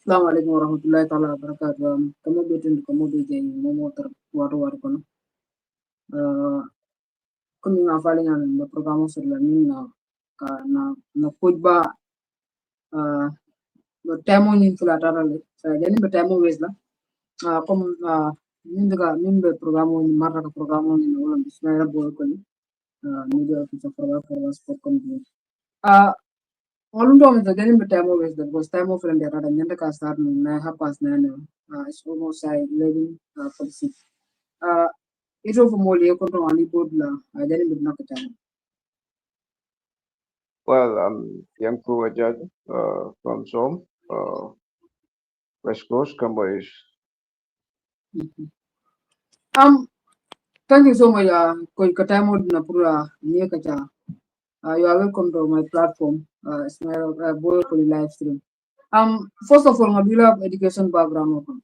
Assalamu alaikum warahmatullahi taala wabarakatuh. Kamu betul kamu beje momo ter waru waru kono. Kami ngafali ngan na programo sur la min ka na kujba uh, no temo nyin fula tarale. Sa jani be temo wesla. Kom min be programo ni marra ka programo ni wala bismillah boy ko ni. Media officer for sport company. Uh, Walundo mi jani be temo wesla because temo fula ndera da nyanda ka start na hapas na no. It's almost like 11 46. Ito for more year control ani board la ajani bit nakata. Well, I'm Yankuba Jarju from Som, West Coast, Cambodian. Um, thank you so much. Ko katamo na pura niya kacha. You are welcome to my platform. It's my boy ko live stream. First of all, Mabila education background ko.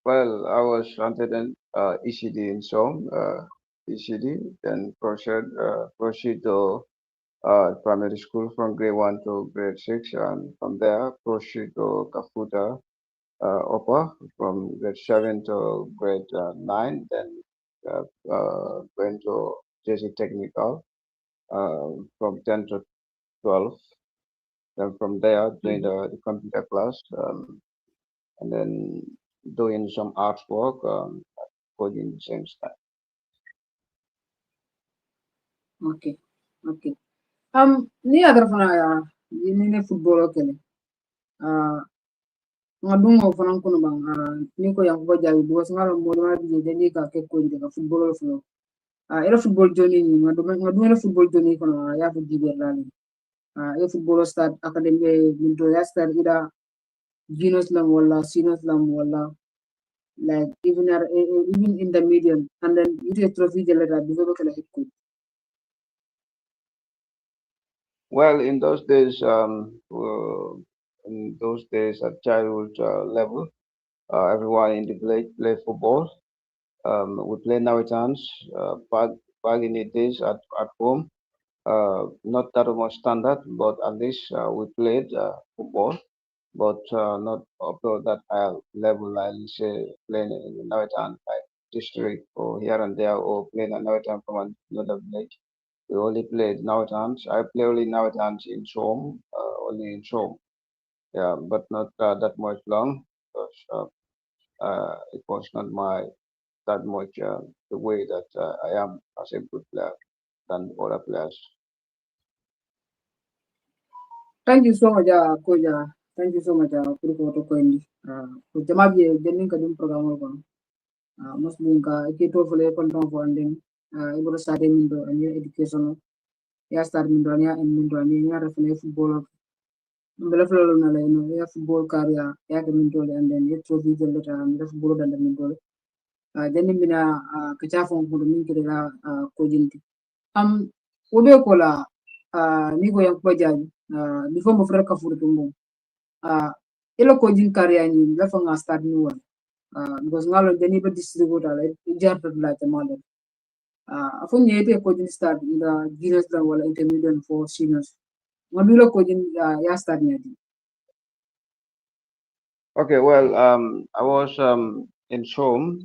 Well, I was attending ECD in Som, ECD, then proceed to primary school from grade 1 to grade 6, and from there proceed to Kafuta Upper from grade 7 to grade 9, then went to JC Technical from 10 to 12. Then from there, joined the computer class, and then doing some artwork, coding the same style. Okay, okay. Ni other fana ya ni football okay. Ngadungo fana kuno bang. Ni ko yang bajawi because ngalo mo ma bi jadi ka ke ko de football flow. Era football journey ni ngadu football journey kono ya fu jibe lali. A football start academy minto ya start ida Venus lam wala Sinus lam wala like even in the medium and then you get trophy jelata before kala hit coach. Well, in those days at childhood level, everyone in the village play football. We play Nautans back in the days at home. Not that much standard, but at least we played football, but not up to that high level, like say playing in the Nautan like district or here and there, or playing a Nautan from another village. We only played Nautans. I play only Nautans in Shom, only in Shom. Yeah, but not that much long because it was not my that much the way that I am as a good player than other players. Thank you so much coach. Thank you so much kuri ko to koindi. Ko jama bi denin ka dum program ko. Mostly ka ke to fole kon ton funding. Ibro start min do any education ya start min do anya en min do anya ya refene football mbele folo na le no ya football career ya ke min do and then it trophy jelata mbele football dan min do. Denin bina ka cha fon ko min ke da ko jinti. Wobe ko la ni ko yang pajaji before mo frère Kafuta Tumbung. Ilo ko jin kariya ni la fa nga start ni one because ngalo jani ba distributor la jarta la tamale afo nyete ko jin start ida juniors la wala intermediate for seniors ngabilo ko jin ya start ni adi. Okay, well, I was in Shom,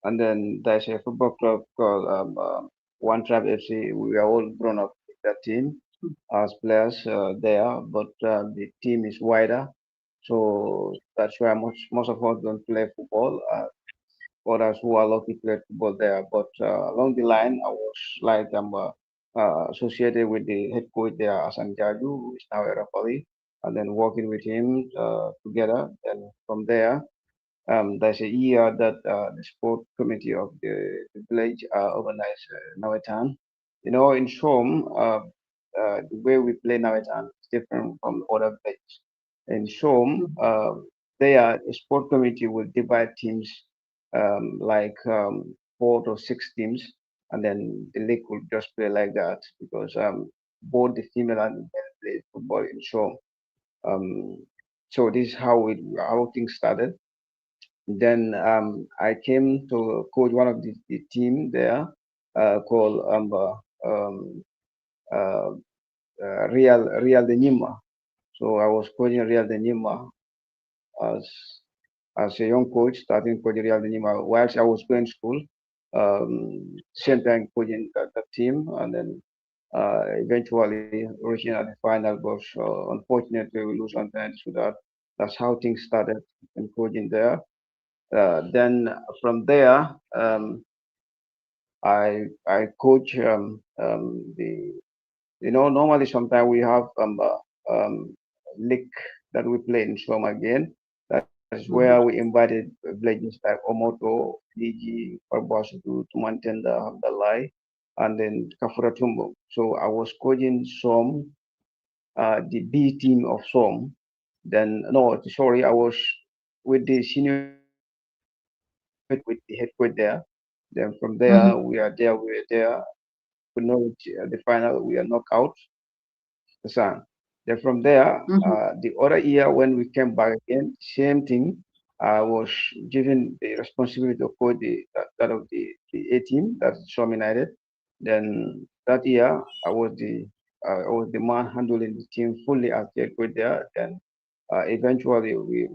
and then there's a football club called One Tribe FC. We are all grown up in that team as players there, but the team is wider, so that's why most of us don't play football. Others who are lucky played football there, but along the line, I was like associated with the head coach there, Asan Jaju, who is now a referee, and then working with him together. And from there, there's a year that the sport committee of the village organized Nawatan. You know, in Shom, the way we play Nawatan is different from other villages. In Shom, there a sport committee will divide teams like 4 to 6 teams, and then the league will just play like that because both the female and the male play football in Shom. Um, so this is how things started. Then I came to coach one of the team there called um, uh, Real de Nima. So I was coaching Real de Nima as as a young coach, starting coaching Real de Nima whilst I was going to school. Same time coaching the team, and then eventually reaching at the final. But unfortunately, we lose on penalties to that. That's how things started in coaching there. Then from there, I coach the normally sometimes we have league that we play in Soma again. That is where we Mhm. invited villages like Omoto, Liji, Parbasu to maintain the lie, and then Kafuta Tumbung. So I was coaching some the B team of some. Then no, sorry, I was with the senior team with the head coach there. Then from there, Mhm. we are there. We know the final, we are knocked out the sun. Then from there, Mhm. the other year when we came back again, same thing. I was given the responsibility to coach that of the A team, that's Swami United. Then that year, I was the man handling the team fully as the head coach there. Then eventually we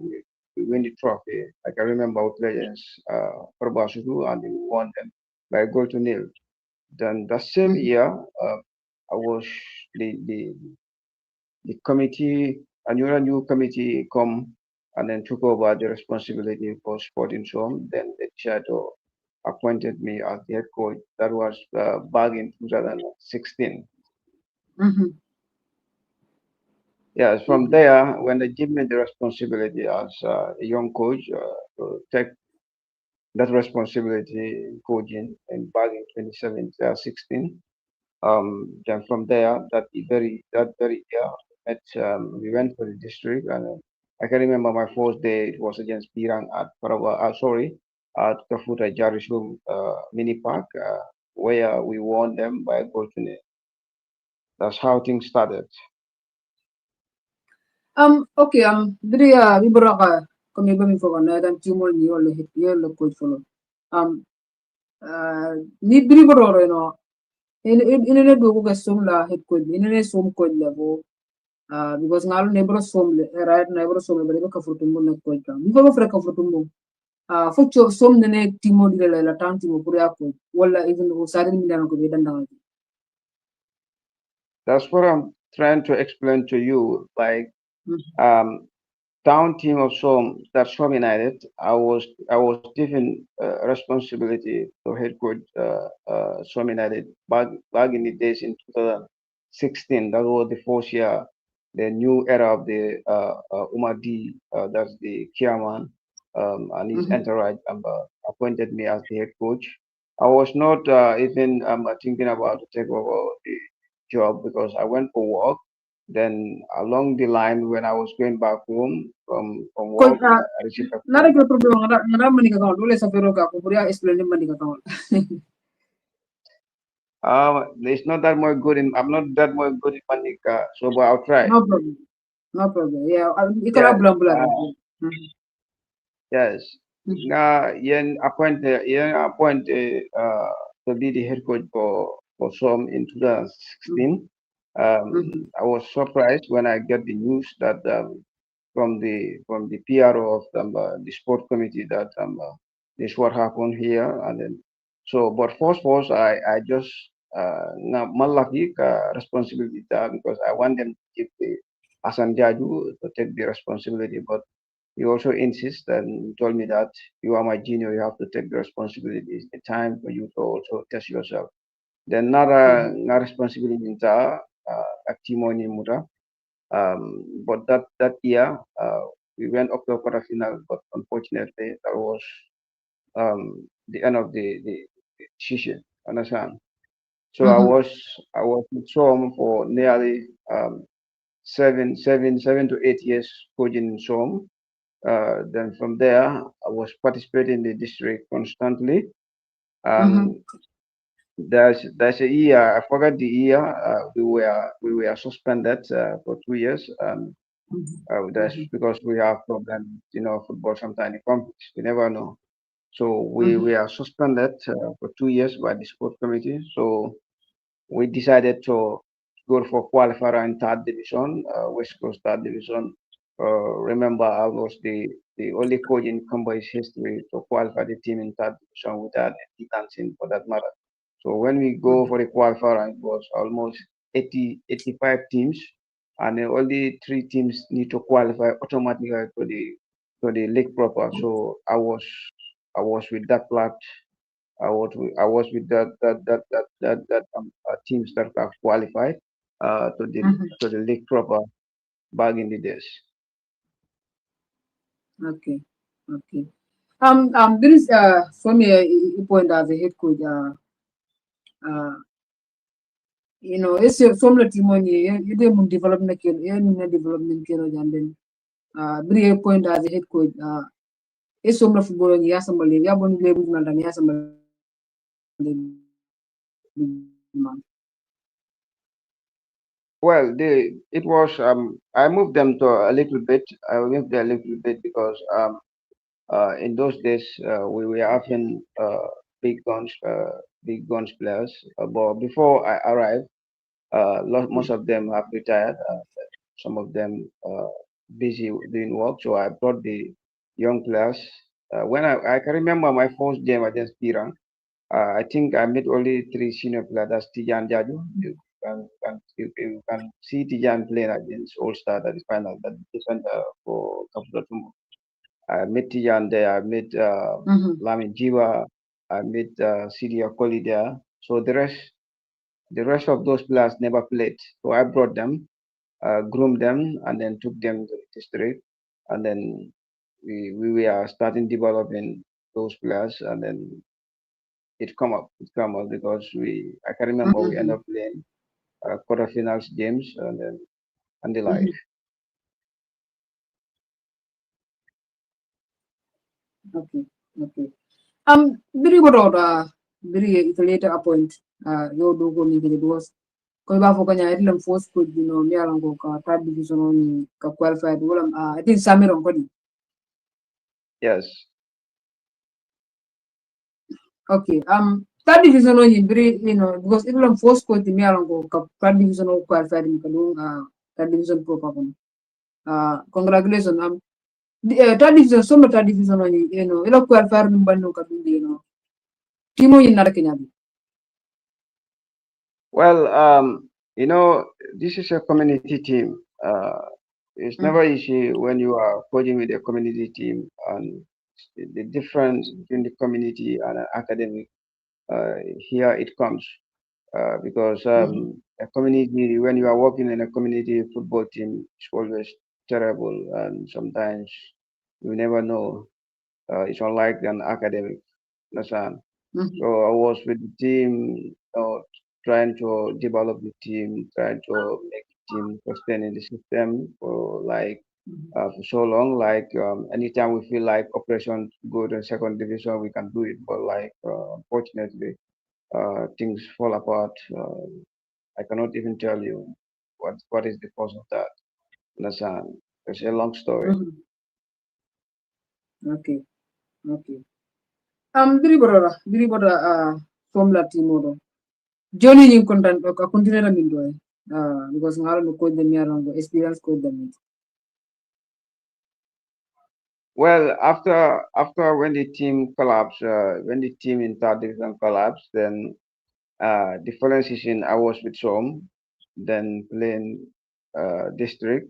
win the trophy. Like I remember our players, Perbasudu, and we won them by goal to nil. Then the same Mhm. year, I was the committee, a new committee come and then took over the responsibility for sporting zone. Then the shadow appointed me as the head coach. That was back in 2016. Mhm. Yes, from there, when they give me the responsibility as a young coach to take that responsibility in coaching and back in 2016, then from there, that very year, we went for the district, and I can remember my first day. It was against Pirang at sorry, at Kafuta Jarju mini park, where we won them by a goal to nil. That's how things started. Okay, diri bibara ka kami ba mi foga na dan timol ni wala hit yelo coach follow. Um, ni diri boro no in ne do ko ga som la hit coach in ne som coach level because ngalo ne bro som le right na bro som le ka futumbo na coach ka. Mi foga fra ka futumbo. Foccio som ne timo di la tanti mo pure ako wala even ko sa din mi dan ko be dan dan. That's what I'm trying to explain to you. Like Mhm. um, town team of Som United, I was given responsibility to head coach Som United back in the days in 2016. That was the first year, the new era of the Umadi, that's the chairman, and his Mhm. entourage appointed me as the head coach. I was not even thinking about to take over the job because I went for work. Then along the line, when I was going back home from Coach work, I received a nada call. que problema ngara mani ka kawan dole sa pero ka ko pure explain mani ka kawan. It's not that more good in. I'm not that more good in Manika, so but I'll try. No problem. No problem. Yeah, ikala Yes, bulan bulan. yes. Yen appoint to be the head coach for some in 2016. I was surprised when I get the news that from the PRO of the sport committee that this what happened here, and then but first I just na malaki ka responsibility there because I want them to give the Asan Jaju to take the responsibility, but he also insists and told me that you are my junior, you have to take the responsibility. It's the time for you to also test yourself. Then another responsibility in actimony muda. But that year, we went up to a quarter final, but unfortunately, that was the end of the season. Understand? So I was with Som for nearly 7 to 8 years coaching in Som. Then from there, I was participating in the district constantly. Um, there's a year I forgot the year we were suspended for 2 years. That's because we have problems, football sometimes in conflicts. You never know. So we are suspended for 2 years by the sport committee. So we decided to go for qualifier in third division, West Coast third division. Remember, I was the only coach in Combo's history to qualify the team in third division without any dancing for that matter. So when we go for the qualifier, it was almost 85 teams, and then only three teams need to qualify automatically to the league proper. So I was with that lot. I was with that teams that have qualified to the league proper back in the days. Okay, okay. There is for me a point as a head coach. Uh, it's some la timoni you do development kill, you development kill, and then bring a point as a head coach. It's some of football, yes, somebody, yeah, one label, and yes, somebody. Well, it was I moved them to a little bit. I moved them a little bit because in those days we were often big guns players. But before I arrived, most of them have retired. Some of them busy doing work. So I brought the young players. When I can remember my first game against Pirang, I think I met only three senior players. That's Tijan Jaju. You can see Tijan playing against All Star at the final, that defender for Kafuta Tumbung. I met Tijan there. I met Lamin Jiwa. I met Sidi Akoli there. So the rest of those players never played. So I brought them, groomed them, and then took them to the district, and then we were starting developing those players, and then it come up because I can remember we end up playing quarterfinals games and then and the like. Okay, okay. Very good order. Very later appoint. Yo do go ni gidi was. Ko ba fo kanya ilam force could mi alang ko ka third division on ka qualified. Wala I think Samiron ko di. Yes. Okay. Third division on very because ilam force could mi alang ko ka third division on qualified mi kalung third division pro pa ko. Congratulations. Third division so third division on ilo qualified number ka bindi. Timo yin nara kenya. Well, this is a community team. It's never easy when you are coaching with a community team, and the difference between the community and an academic. Here it comes because a community, when you are working in a community football team, it's always terrible, and sometimes you never know. It's unlike an academic. Understand? So I was with the team, trying to develop the team, trying to make the team sustain in the system for so long. Like anytime we feel like operation go to second division, we can do it. But unfortunately, things fall apart. I cannot even tell you what is the cause of that. Understand? It's a long story. Okay, okay. Biri bora from la timodo. Johnny yung content ka continue na mindo because ngalo no code dem yaran go experience code dem. Well, after when the team collapsed, when the team in third division collapsed, then the following season I was with Som, then playing district.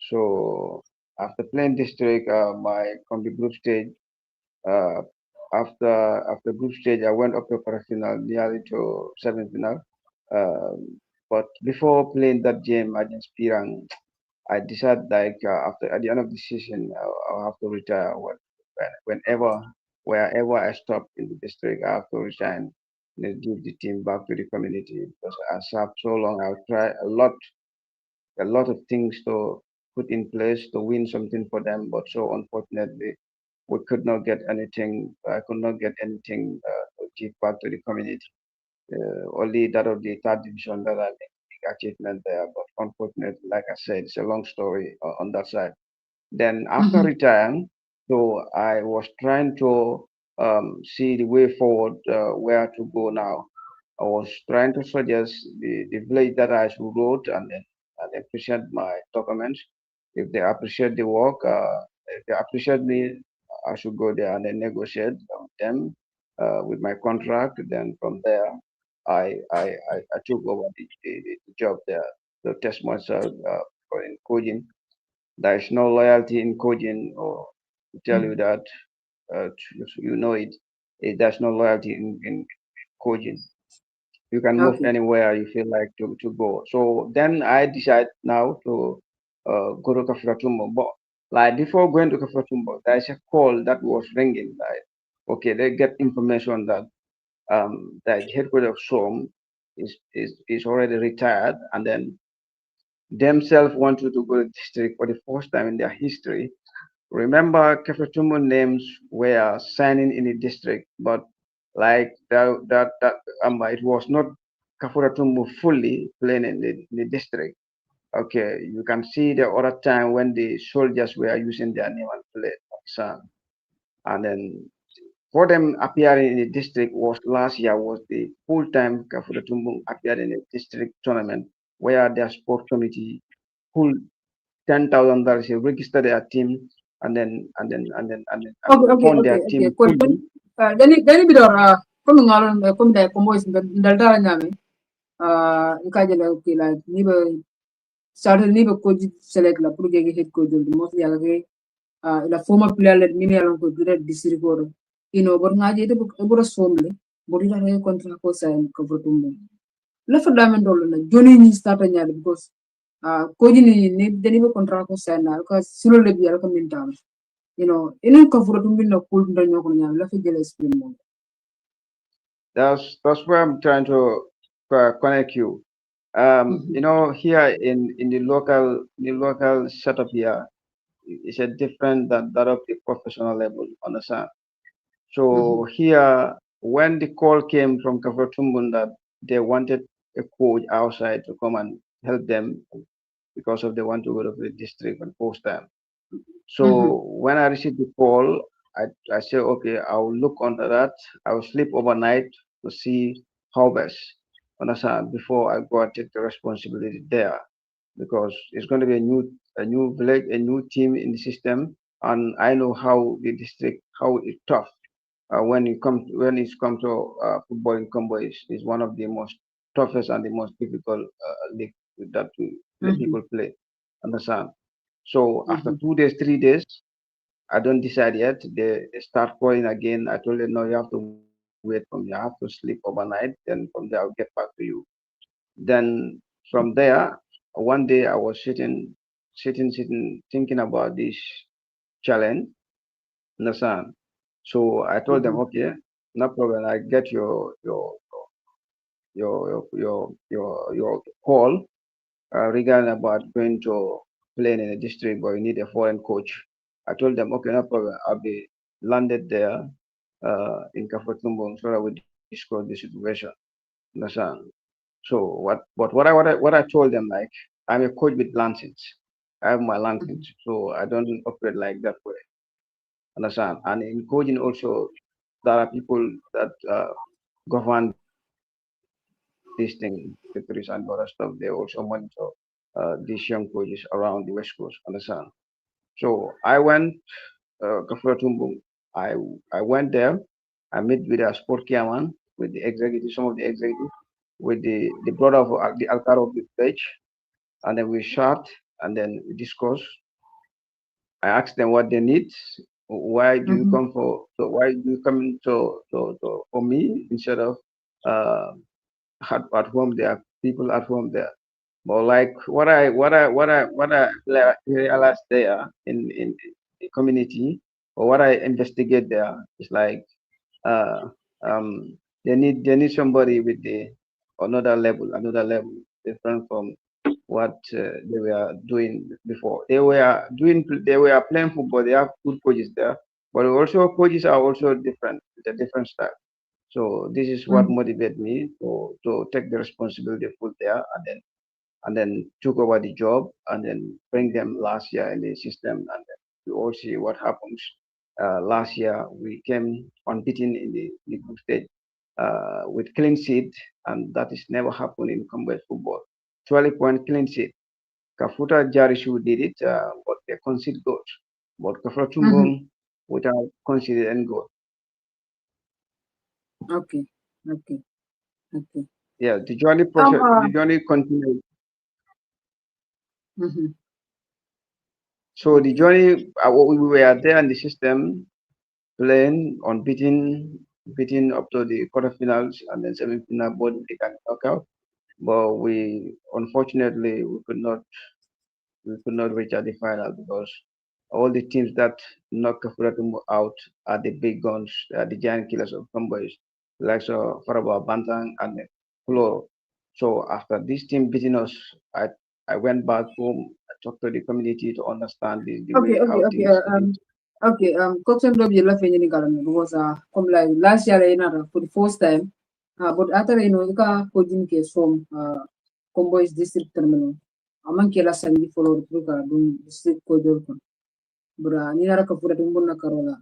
So after playing district, my from the group stage, uh, after group stage, I went up to quarterfinal, nearly to semi-final. But before playing that game against Pirang, I decided like after at the end of the season, I'll have to retire. Whenever, wherever I stop in the district, I have to resign and give the team back to the community because I served so long. I'll try a lot of things to put in place to win something for them, but so unfortunately, we could not get anything. I could not get anything to give back to the community. Only that of the third division that I made big achievement there, but unfortunately, like I said, it's a long story on that side. Then after retiring, so I was trying to see the way forward, where to go now. I was trying to suggest the village that I should road and then present my documents. If they appreciate the work, if they appreciate me, I should go there and then negotiate with them with my contract. Then from there, I took over the job there to test myself in coding. There is no loyalty in coding, or to tell you Mhm. that you know it. There's no loyalty in coding. You can move Okay. anywhere you feel like to go. So then I decide now to go to Kafuta Tumbung. But like before going to Kafuta Tumbung, there's a call that was ringing. Like, okay, they get information that the headquarters of SOM is already retired, and then themselves wanted to go to district for the first time in their history. Remember, Kefetumu names were signing in the district, but like it was not Kafuratumbu fully playing in the district. Okay, you can see the other time when the soldiers were using their name and play. So, and then for them appearing in the district was last year was the full time Kafuratumbu appeared in the district tournament where their sport committee pulled $10,000, register their team, and Okay, okay, fund okay, their okay. team Kon fully. dani bidor comme ngalon comme da combo is dalta nyame ikajela okay like ni ba started ni ba coach select la pour gege head coach the most yaga ke la former player let mini alon ko dire district ko bor ngaje te bor somle bor ita re contract ko sign ko botumbe la fa damen dolo na joni ni start nyaade because coach ni dani ba contract ko sign na ko silo le bi alko mintam enen ka furo tum binno kul ndo nyoko nyam la fi jele spin mo. That's where I'm trying to connect you. Mhm. Here in the local setup here, it's a different than that of the professional level. Understand? So Mhm. here, when the call came from Kafratumbun that they wanted a coach outside to come and help them because of they want to go to the district and post them. Mhm. So when I received the call, I said, okay, I'll look onto that. I'll sleep overnight to see how best, understand, before I go and take the responsibility there, because it's going to be a new village, a new team in the system, and I know how the district, how it's tough. When it's come to football in Combo is one of the most toughest and the most difficult league that the Mhm. people play, understand. So after Mhm. 2 days, 3 days, I don't decide yet. They start calling again. I told them, no, you have to wait for me. I have to sleep overnight. Then from there, I'll get back to you. Then from there, one day I was sitting, thinking about this challenge. Understand? So I told them, Mhm. okay, no problem. I get your call regarding about going to play in a district, but you need a foreign coach. I told them, okay, no problem. I'll be landed there in Kafutumbung so that we discuss the situation. Understand? So what I told them, like, I'm a coach with license. I have my license, so I don't operate like that way. Understand? And in coaching also, there are people that govern this thing, secretaries and other stuff. They also monitor these young coaches around the West Coast. Understand? So I went Kafura Tumbung. I went there. I met with a sport chairman, with the executive, some of the executives, with the brother of the alcar of the village, and then we shot and then we discussed. I asked them what they need. Why do you Mhm. come for? So why do you come to for me instead of uh, at home? There are people at home there. But like what I realized there in the community, or what I investigate there is like uh, they need somebody with the another level different from what they were doing before. They were playing football. They have good coaches there, but also coaches are also different with a different style. So this is what Mhm. motivated me to take the responsibility full there, and then took over the job, and then bring them last year in the system, and then we all see what happens. Last year we came unbeaten in the group stage. with clean sheet, and that is never happened in combat football. 12 point clean sheet. Kafuta Jarju did it, but they conceded goals. But Kafuta Mm-hmm. Tumbung without conceded any goal. Okay. Okay. Okay. Yeah, the journey Um. process, the journey continued. Mm-hmm. So the Okay. journey, we were there in the system, playing on beating up to the quarterfinals and then semi-final, both they can knock out. But unfortunately, we could not reach at the final because all the teams that knocked Kafuratumu out are the big guns, the giant killers of combos, like so Faraba, Bantang, and Kulo. So after this team beating us, I went back home, I talked to the community to understand the Okay. way Okay. how Okay. things it is. Okay. Coxon Dog you left in Galan was come like last year for the first time. But after ika coaching case from Combo's district terminal. Among Kela Sangi follow through doing district coach. Bra ni nara kapura tumbun na karola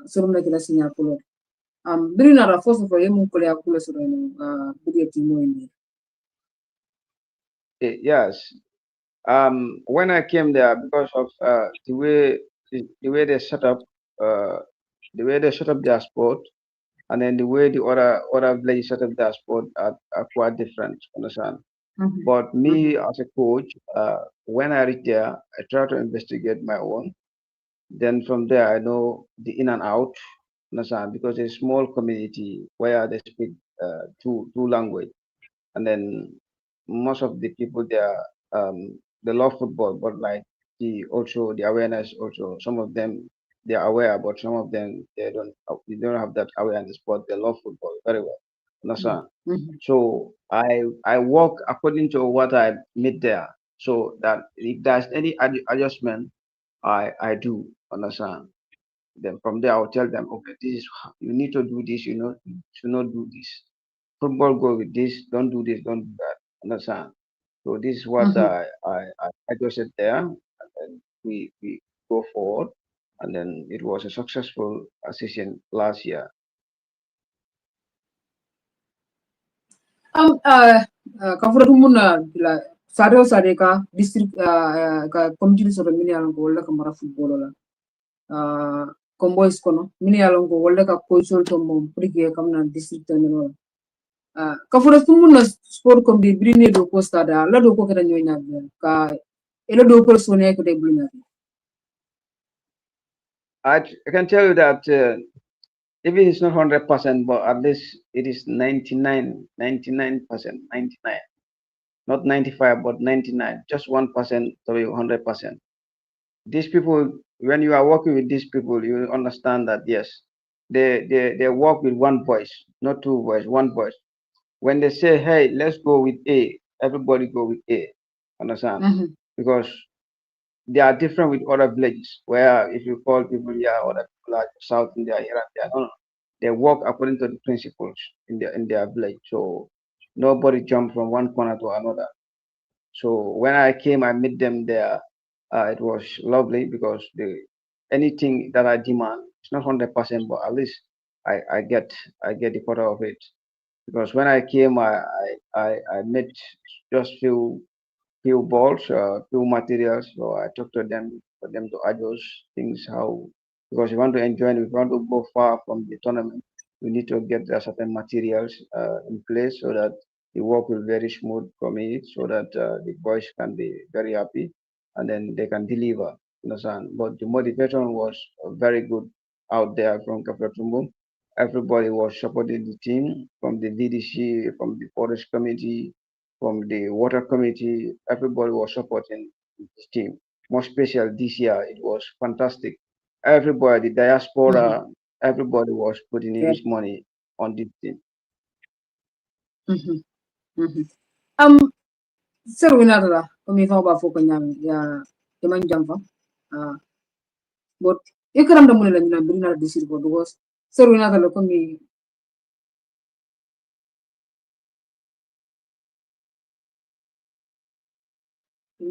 surum na kila sinya follow. Biri nara first of all yemu kule akula suru biri timo ini. Yes. When I came there, because of the way they set up, uh, the way they set up their sport, and then the way the other villages set up their sport are quite different. Understand? Mhm. But Mhm. me as a coach, when I reach there, I try to investigate my own. Then from there, I know the in and out. Understand? Because it's a small community where they speak two language, and then most of the people there they love football, but like the awareness also, some of them they are aware, but some of them they don't have that awareness, but they love football very well. Understand? Mhm. So I work according to what I meet there, so that if there's any adjustment, I do. Understand? Then from there I'll tell them, okay, this is you need to do this, you should not do this. Football go with this, don't do this, don't do that. Understand? So this is what Mhm. I just said there, and then we go forward, and then it was a successful session last year. Um, uh, Kafura Tumuna, la Sado Sadeka, district, community sort of mini along Golda Kamara footballer. Comboys kono, mini along Golda Coachol Tombo, Priki Kamna district terminal. Kafura Tumuna sport com di Brine do Costa da, La do Coca ka Elo do Persone de Brina. I can tell you that even it's not 100%, but at least it is 99%, 99, not 95, but 99, just 1% to be 100%. These people, when you are working with these people, you understand that yes, they work with one voice, not two voice, one voice. When they say, hey, let's go with A, everybody go with A. Understand? Mhm. Because they are different with other villages where if you call people here, other people are South India, here and there. No, no. They work according to the principles in their village. So nobody jump from one corner to another. So when I came, I met them there. It was lovely because anything that I demand, it's not 100%, but at least I get the quarter of it. Because when I came, I met just few balls, few materials. So I talked to them for them to adjust things how, because we want to enjoy it, we want to go far from the tournament. We need to get certain materials in place so that the work will very smooth for me, so that the boys can be very happy and then they can deliver. Understand? But the motivation was very good out there from Kafuta. Everybody was supporting the team from the VDC, from the forest committee, from the water committee. Everybody was supporting this team. More special this year, it was fantastic. Everybody, the Mhm. diaspora, everybody was putting in Yeah. his money on this team. Mhm. Mhm. Um, Sir Winadala, kami fa ba foko nyam ya teman jamfa. But ikaram da muna na brina disir ko because Sir Winadala kami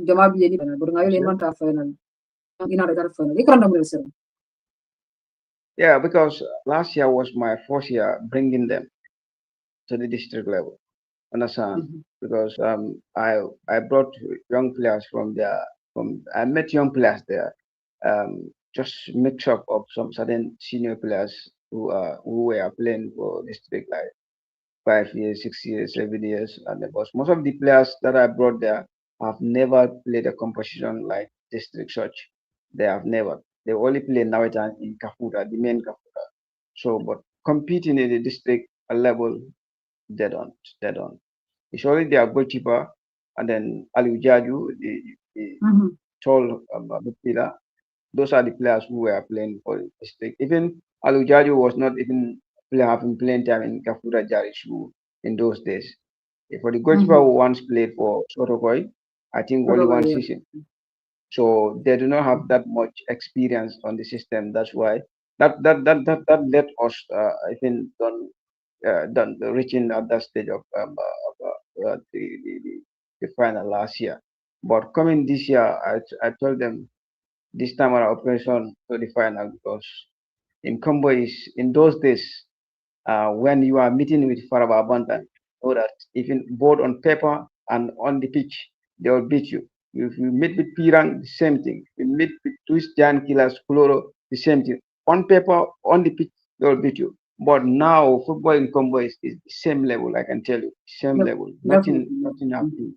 jama bi yeni bana but ngayon Understand? man ta final. Ina da final. Ikaram da muna sir. Yeah, because last year was my first year bringing them. to the district level. Understand? Mhm. Because I brought young players from there. From I met young players there. Just mix up of some certain senior players who were playing for district like 5 years, 6 years, 7 years, and the boss. Most of the players that I brought there have never played a competition like district such. They have never. They only play now in Kafuta, the main Kafuta. So, but competing in the district level, they don't. They don't. It's only their goalkeeper and then Ali Jarju, the Mhm. tall midfielder. Those are the players who were playing for the district. Even Ali Jarju was not even having playing time in Kafuta Jarju in those days. For the goalkeeper Mhm. who once played for Sotokoi, I think only Whatever, one yeah. season. So they do not have that much experience on the system. That's why that let us, I think, done reaching at that stage of the final last year. But coming this year, I told them this time around operation to the final because in combo is in those days when you are meeting with Faraba Bantan, know that even both on paper and on the pitch, they will beat you. If you meet with Pirang, the same thing. If you meet with Twist, Jan Killers, Kuloro, the same thing. On paper, on the pitch, they will beat you. But now football in combo is the same level, I can tell you. Same Def- level. Nothing Definitely. nothing Mhm. happening.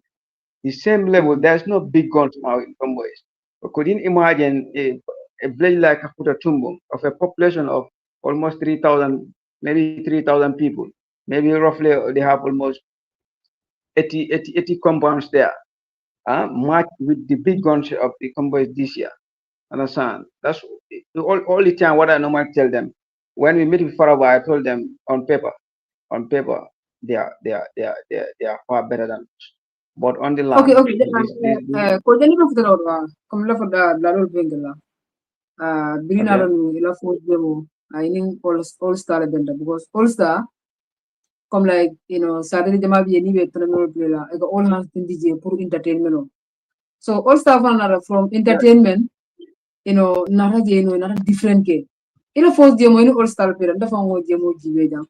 The same level. Mhm. There's no big guns now in convoys. We couldn't imagine a village like Kafuta Tumbung of a population of almost 3,000, maybe 3,000 people. Maybe roughly they have almost 80 compounds there. Match with the big guns of the convoys this year. Understand? That's all the time what I normally tell them. When we meet with Faraba, I told them on paper, they are far better than us. But on the Okay, land, okay. this Ko jani ko fudara wa kom la foda bladol bengala. Birina okay. ron ila fo demo. Ini all star benda because all star come like Saturday jama bi ni be tournament play la. Eko all hands in DJ pour entertainment. So all star fan nara from entertainment. Nara je nara different ke. Ila first demo ini all star player. Dafa ngo demo jibe jam.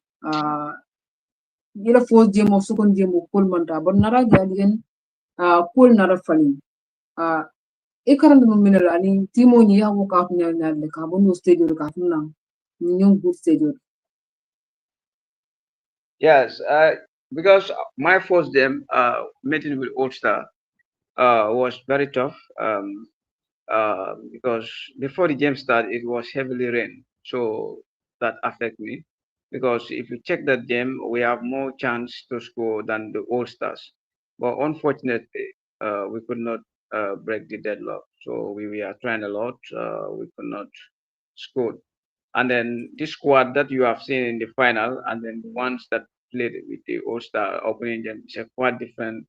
Ila first demo second demo cool manta. But nara je again cool nara falling. Uh, e karanta no minera ani timo ni ya wo ka nya nya le ka bono stage ka tuna ni nyong good stage. Yes, because my first game meeting with Old Star was very tough because before the game started, it was heavily rain, so that affect me. Because if you check that game, we have more chance to score than the All Stars, but unfortunately, we could not break the deadlock. So we are trying a lot. We could not score. And then this squad that you have seen in the final, and then the ones that played with the All Star opening game is a quite different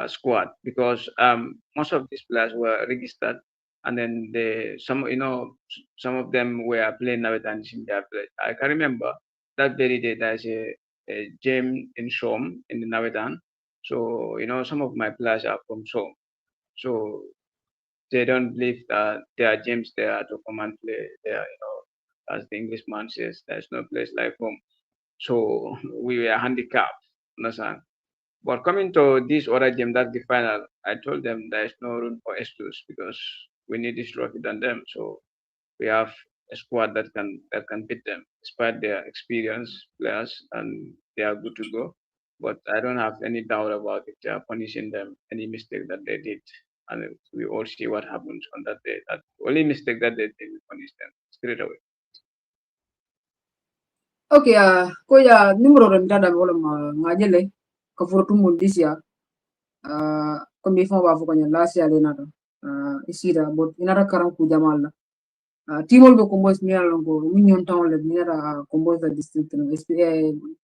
squad because most of these players were registered, and then some of them were playing Navetan in their place. I can remember that very day there's a gym in Shom in the Navetan. So some of my players are from Shom, so they don't believe that there are gyms there to come and play there. As the Englishman says, there's no place like home. So we were handicapped. Understand? But coming to this other game, that's the final, I told them there is no room for excuse because we need this trophy than them. So we have a squad that can beat them despite their experience players and they are good to go. But I don't have any doubt about it. They are punishing them any mistake that they did. And we all see what happens on that day. That only mistake that they did, we punish them straight away. Okay, ko ya numero ron dada wala ma ngajele ka furtu mun this year. Ko mi fon ba fu ko nya last year le nata. Isira but inara karam ku jamal la. Timol be combos mi ala ko mi nyon town le mi ara combos the district no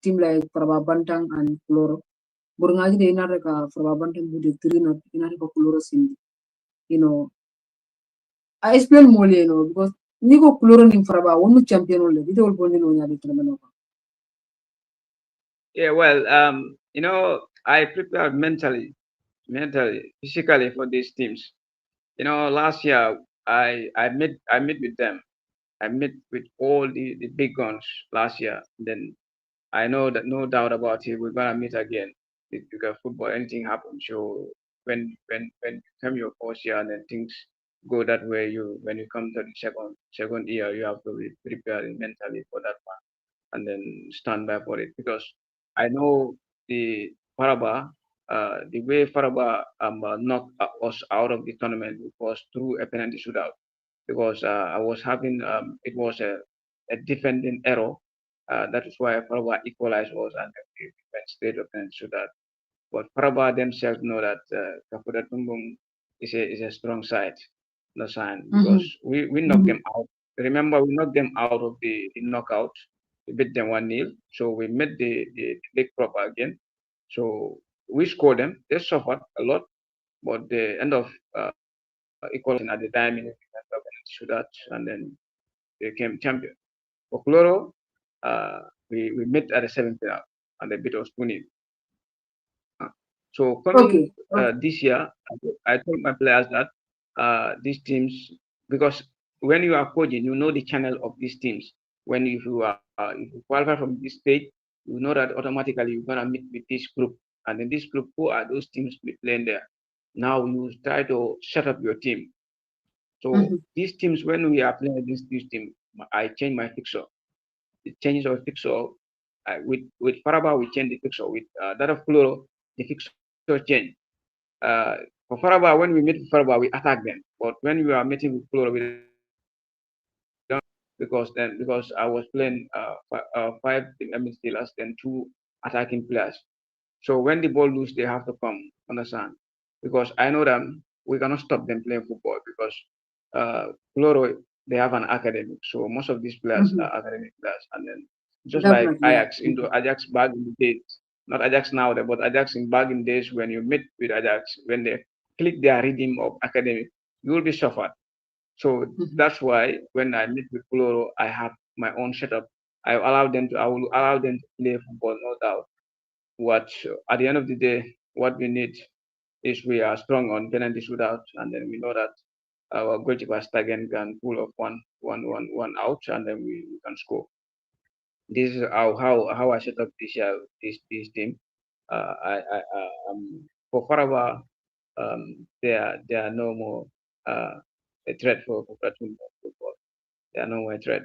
team like Faraba Bantang and Floro. Bur ngaji de inara ka Faraba Bantang bu de trino inara ka Floro sindi. You know, I explain more, because Nigo Cloron in Fraba, one champion only, it will only know the tournament. Yeah, well, I prepared mentally, physically for these teams. Last year I met with them. I met with all the big guns last year. Then I know that no doubt about it. We're gonna meet again because football, anything happens. So when you come your first year and then things go that way, you when you come to the second year, you have to be prepared mentally for that one and then stand by for it because I know the Faraba, the way Faraba knocked us out of the tournament was through a penalty shootout because I was having it was a defending error. That is why Faraba equalized us and we went straight up and shootout. But Faraba themselves know that Kafuta Tumbung is a strong side, no sign because we knocked them out. Remember, we knocked them out of the knockout. We beat them 1-0. So we made the league proper again. So we scored them. They suffered a lot, but the end of equalization at the time, we went up and shootout, and then they became champion. For Floro, we met at the seventh round and they beat us 2-0. So coming Okay. Okay. this year, I told my players that these teams, because when you are coaching, you know the channel of these teams. When if you qualify from this stage, you know that automatically you're gonna meet with this group, and in this group, who are those teams be playing there? Now you try to set up your team. So these teams, when we are playing against this team, I change my fixture. The changes of fixture with Faraba, we change the fixture. With that of Floro, the fixture change. For Faraba, when we meet with Faraba, we attack them. But when we are meeting with Flora, we don't because I was playing five midfielders, then two attacking players. So when the ball loose, they have to come, understand? Because I know them, we cannot stop them playing football because Floro, they have an academic. So most of these players are academic players. And then just like Definitely, yeah. Ajax, into Ajax back in the days, not Ajax now, but Ajax in back in days when you meet with Ajax, when they click their rhythm of academic, you will be suffered. So that's why when I meet with Floro, I have my own setup. I will allow them to play football, no doubt. What at the end of the day, what we need is we are strong on penalty shootouts, and then we know that our goalkeeper Stagen can pull off one out, and then we can score. This is how I set up this team. For Faraba, there are no more a threat for platoon football. There are no more threat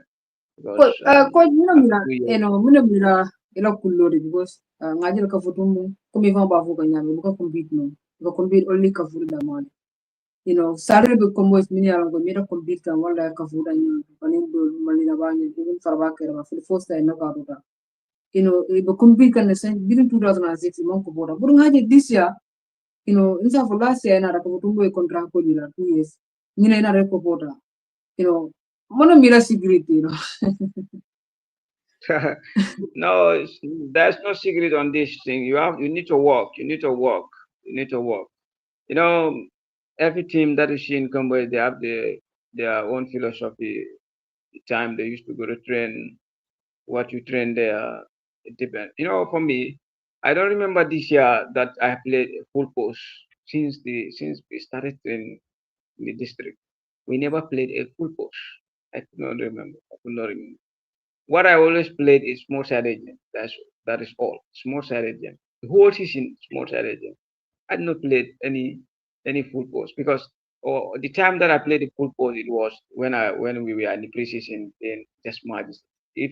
because Coach, muna after mira, 2 years. muna mira ila kullori because ngajil ka futumu kumi van bafu ka nyame buka compete no. Buka compete only ka futu da mali. Salary be combo is mini along mira compete kan wala ka futu da nyame. Panin do mali na banyi even farba kera for the first time no ka ruta. Be compete kan the same within 2006 mon ko bora. Buru ngaji this year, insa for last year na ka futumu e contract ko dila 2 years. Nina ina reko bora. Mona mira secret. No, there's no secret on this thing. You need to work. You need to work. You need to work. You know, every team that you see in Congo, they have their own philosophy. The time they used to go to train, what you train there, it depends. For me, I don't remember this year that I played a full post since we started training in the district. We never played a full post. I could not remember. I could not remember. What I always played is small side agent. That is all. Small side agent. The whole season, small side agent. I did not play any full post because the time that I played the full post, it was when we were in the preseason in test matches. If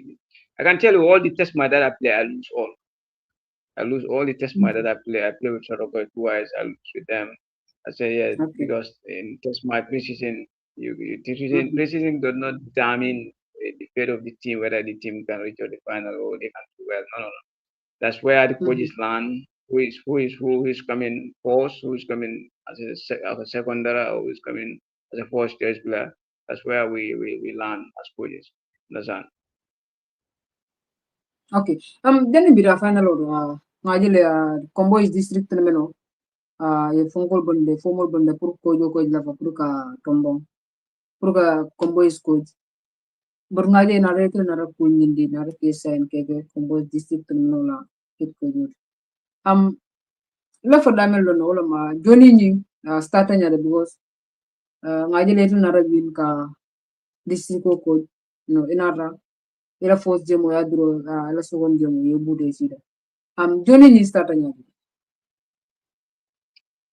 I can tell you all the test match that I play, I lose all. I lose all the test match that I play. I play with Soroko twice. I lose with them. I say yeah Okay. because in test match preseason, preseason does not determine the fate of the team whether the team can reach the final or they can do well. No, no, no. That's where the coaches learn who is coming first, who is coming as a secondary, or who is coming as a first choice player. That's where we learn as coaches. Understand? Okay. Then bira final or ngajile combo is district meno. Ye fongol bonde formal bonde pur kojo ko la pur ka tombong. Pur ka combo is coach. Bur ngaje na rete na ra kunyindi na ra kesa en kege combo is district meno la kit kojo. La for damel lo no ma joni ni starta nya because ngajile tu na ra win ka district ko coach inara ila first game ya draw ila second game ya bude sida Johnny ni startanya.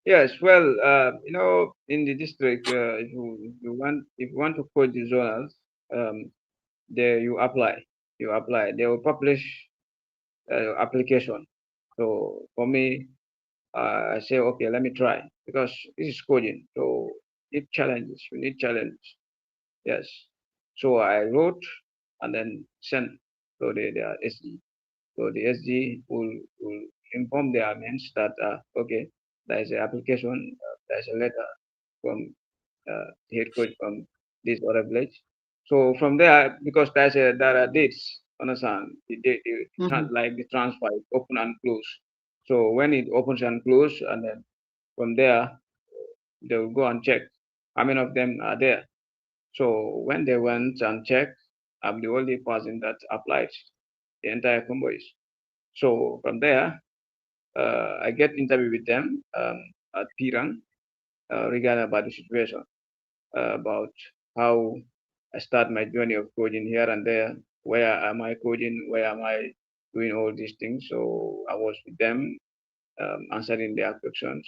Yes, well, in the district, if you want to coach the zonals, there you apply. They will publish application. So for me, I say, okay, let me try because this is coding. So need challenges. We need challenge. Yes. So I wrote and then sent to the SG. So the SG will inform their admins that okay, there is an application, there is a letter from the head coach from this other village. So from there, because there are dates, understand, like the transfer is open and close. So when it opens and close, and then from there they will go and check how many of them are there. So when they went and checked, I'm the only person that applied the entire convoys. So from there, I get interview with them at Pirang regarding about the situation, about how I start my journey of coding here and there. Where am I coding? Where am I doing all these things? So I was with them answering their questions.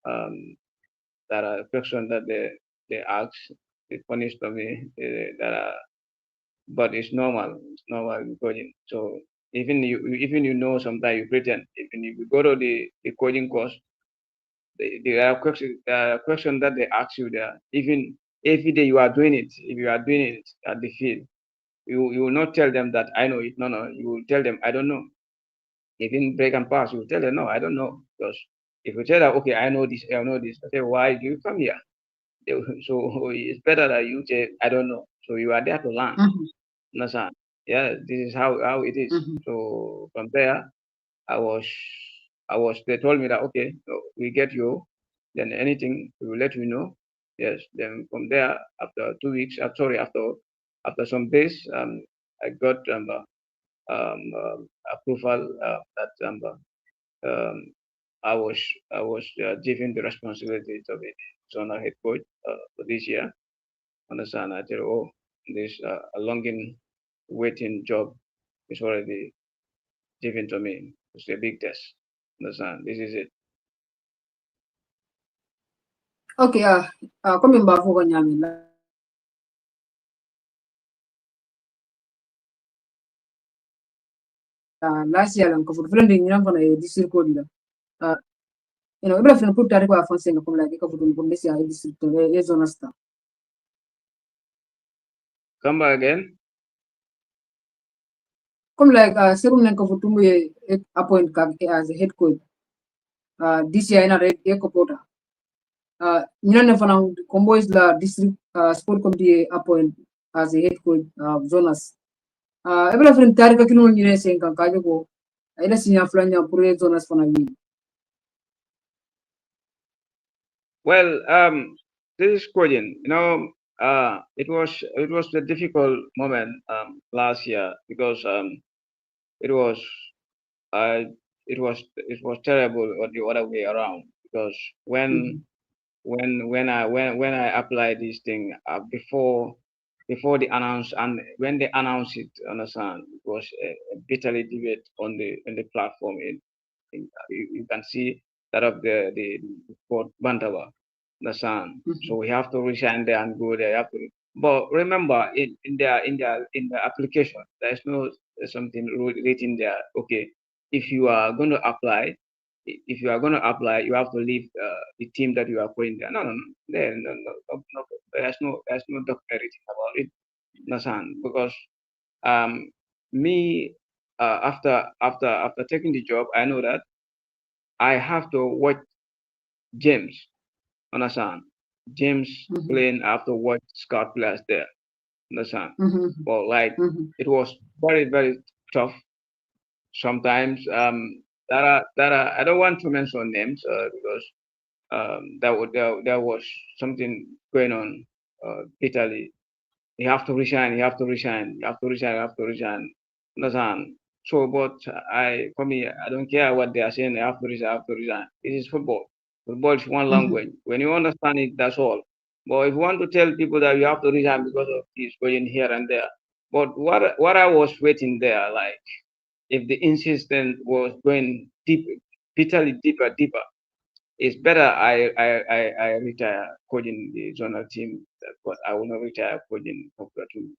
Um, there are questions that they ask, they punish to me. That are, but it's normal. It's normal in coding. So even you know sometimes you pretend. Even if you go to the coding course, there are question that they ask you there. Even every day you are doing it, if you are doing it at the field, you will not tell them that I know it. No, no, you will tell them I don't know. Even break and pass, you will tell them no, I don't know. Because if you tell them okay, I know this, I know this, they say why do you come here? So it's better that you say I don't know. So you are there to learn. Understand? Yeah, this is how it is. So from there, I was they told me that okay, so we get you, then anything we will let you know. Yes, then from there after 2 weeks, after some days, I got approval that um, I was given the responsibility of the zonal head coach for this year. Understand? I tell you, oh, this a longing waiting job is already given to me. It's a big test. Understand? This is it. Okay, kami mbafo ko nyami last year lang ko friend ni nang kono e district ko dila. Ibra fina put tari ko afanse na comme like ko futum ko mesi ay district e zona sta. Come back again. Comme like serum nan ko futum e appoint ka as a head coach. This year ina red e ko pota. Nyina fana combo is la district sport committee appoint as a head coach zonas. Ibra fina tari ka kinu nyine sen kan kaje ko ila sinya flanya pour e zonas fana wi. Well, this is Korean. It was a difficult moment last year because it was it was terrible or the other way around because when I applied this thing before they announce and when they announce it, understand, it was a bitterly debate on the platform. You can see that of the Port Bantawa, understand. So we have to resign there and go there. You have to, but remember, in the application, there is no something written there. Okay, if you are going to apply, if you are going to apply, you have to leave the team that you are going there. No, no, there's no document about it. Understand? Because um, me after taking the job, I know that I have to watch James. Understand? James playing. I have to watch scout players there. Understand? Well, like it was very tough. Sometimes there are I don't want to mention names because there was something going on Italy. You have to resign, you have to resign, you have to resign, you have to resign. Understand? So, but for me, I don't care what they are saying. I have to resign, I have to resign. This is football. Football is one language. When you understand it, that's all. But if you want to tell people that you have to resign because of this going here and there, But what I was waiting there, like if the insistence was going deep, bitterly deeper, it's better I retire coaching the zonal team, but I will not retire coaching Kafuta Tumbung.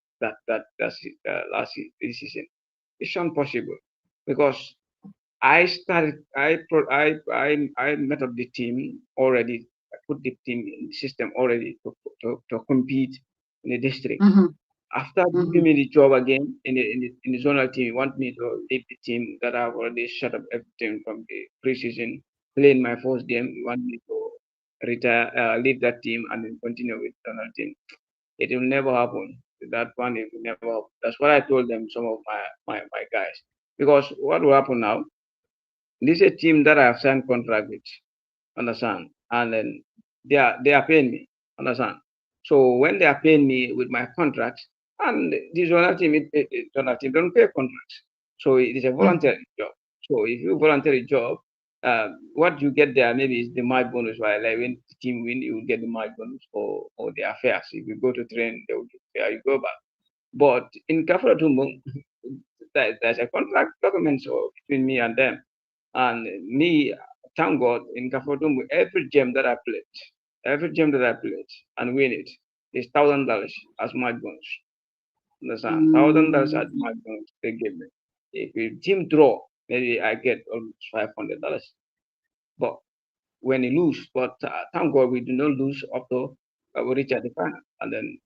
That's it, last decision. It's impossible because I started. I met up the team already. I put the team in the system already to compete in the district. Mm-hmm. After giving me the job again in the zonal team, you want me to leave the team that I've already shut up everything from the preseason, playing my first game. You want me to retire, leave that team, and then continue with zonal team. It will never happen. That one, it will never happen. That's what I told them. Some of my guys, because what will happen now? This is a team that I have signed contract with, understand? And then they are paying me, understand? So when they are paying me with my contract, and this other team, other team don't pay contracts, so it is a voluntary job. So if you voluntary job, what you get there maybe is the match bonus, right? Like when the team win, you will get the match bonus or the affairs. If you go to train, they will give fair, you go back. But in Kafuta Tumbung, there's a contract document so between me and them. And me, thank God, in Kafuta Tumbung, every gem that I played and win it is $1,000 as my bonus. Understand? $1,000 as my bonus they give me. If a team draw, maybe I get almost $500. But when you lose, but thank God we do not lose up to we reach at the final. And then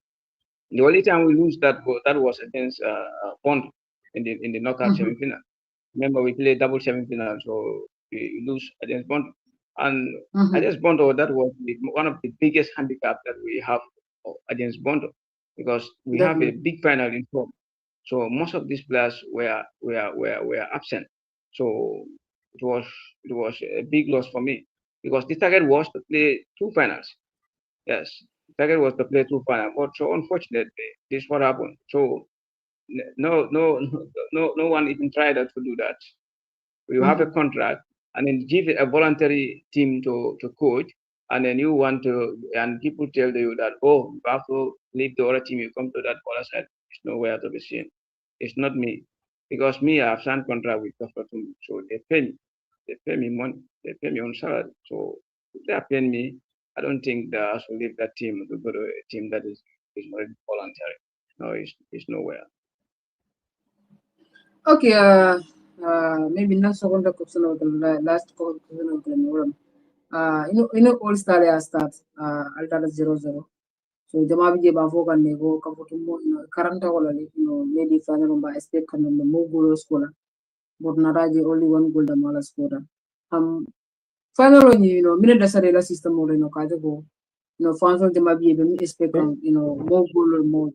the only time we lose that was against Bond in the knockout semifinal. Remember, we played double semifinal, so we lose against Bond. And against Bondo, that was one of the biggest handicap that we have against Bondo, because we have a Definitely. big final in form. So most of these players were absent. So it was it was a big loss for me because the target was to play two finals. Yes, the target was to play two finals. But so unfortunately, this what happened. So no one even tried to do that. You have a contract and then give a voluntary team to coach, and then you want to, and people tell you that, oh, you have to leave the other team, you come to that other side. It's nowhere to be seen. It's not me. Because me, I have signed contract with Kafuta, so they pay me. They pay me money. They pay me on salary. So if they are paying me, I don't think that I should leave that team to go to a team that is already voluntary. No, it's nowhere. Okay, maybe not second question of the last question of the all star ya start altara 0-0. So jama bije ba fokan ne go kafutu mo karanta wala maybe final ba expect kan no mo goal scorer but naraji only one goal da mala scorer. Final on minute da sare la system mo no kaje go final jama bije be mi expect kan mo goal or mo.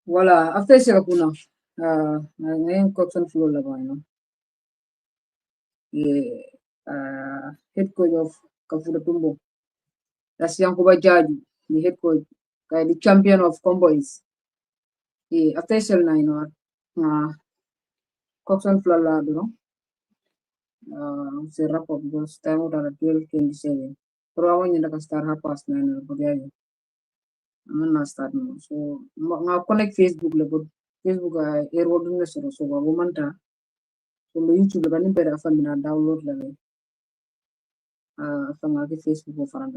Wala after sira kuna ngayon question flow la ba head coach of Kafuta Tumbung. That's Yankuba Jarju, the head coach, the champion of combos. After sel na Coxon Flala, it's a wrap up because time out at 12:27. Pero ako niya naka-start half past 9 na pagyayo. I'm not start now. So, connect Facebook le but Facebook airword na siro. So, manta. So, YouTube le kanin pera afan na download la le. Afan nga Facebook ko farang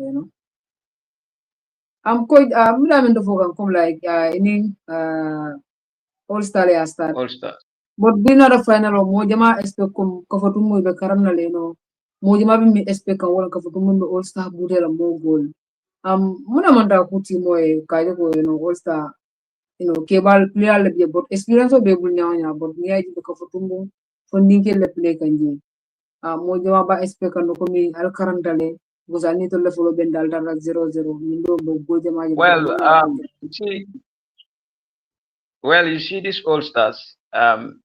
coach, mila min fogan come like ini all star ya start. All stars. But bina da final o mo jama expect kum kafatu mo be karam na leno. Mo jama bi mi expect kan wala kafatu mo be all star bude la mo goal. Muna manda kuti mo kaje ko all star kebal player le but experience o be bul nya but ni ay be kafatu mo fondinke le play kanji. Mo jama ba expect kan ko mi al karam dale. Because I need to le follow ben dal 0-0. Mindo go jama You see these all stars.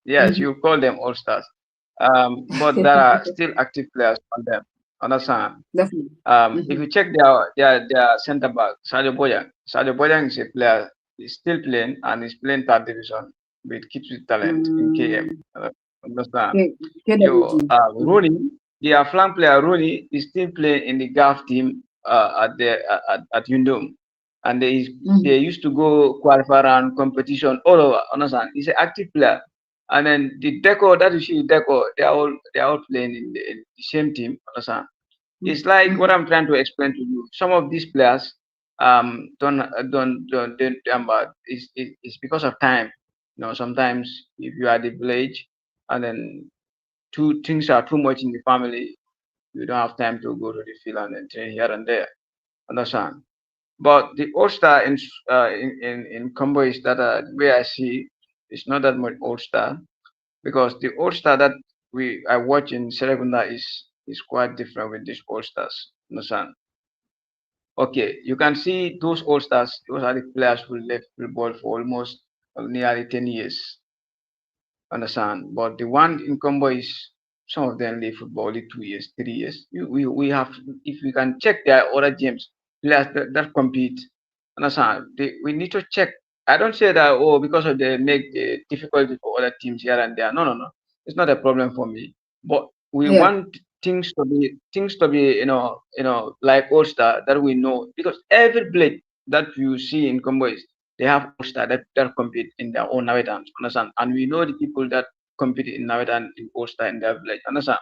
Yes, you call them all stars. But there are still active players on them. Understand? Definitely. If you check their center back, Sadio Boyan is a player. He's still playing and he's playing third division with kids with talent in KM. Understand? KWT. Rooney, their flank player Rooney is still playing in the Gulf team at Yundum, and they used to go qualify around competition all over. Understand? He's an active player, and then the Deco that you see Deco, they are all playing in the same team. Understand? It's like what I'm trying to explain to you. Some of these players don't it's because of time. Sometimes if you are the village and then two things are too much in the family, you don't have time to go to the field and then train here and there. Understand? But the All Star in combo is that the way I see it's not that much All Star because the All Star that I watch in Serekunda is quite different with these All Stars. Understand? Okay, you can see those All Stars. Those are the players who left football for almost nearly 10 years. Understand? But the one in combo is some of them leave football only 2 years, 3 years. We have if we can check their other games players that compete. Understand? We need to check. I don't say that because of they make the difficulty for other teams here and there. No, no, no. It's not a problem for me. But we Yeah, want things to be like All Star that we know because every blade that you see in combo is they have all star that compete in their own inhabitants, understand? And we know the people that compete in inhabitant in all star in their village, understand?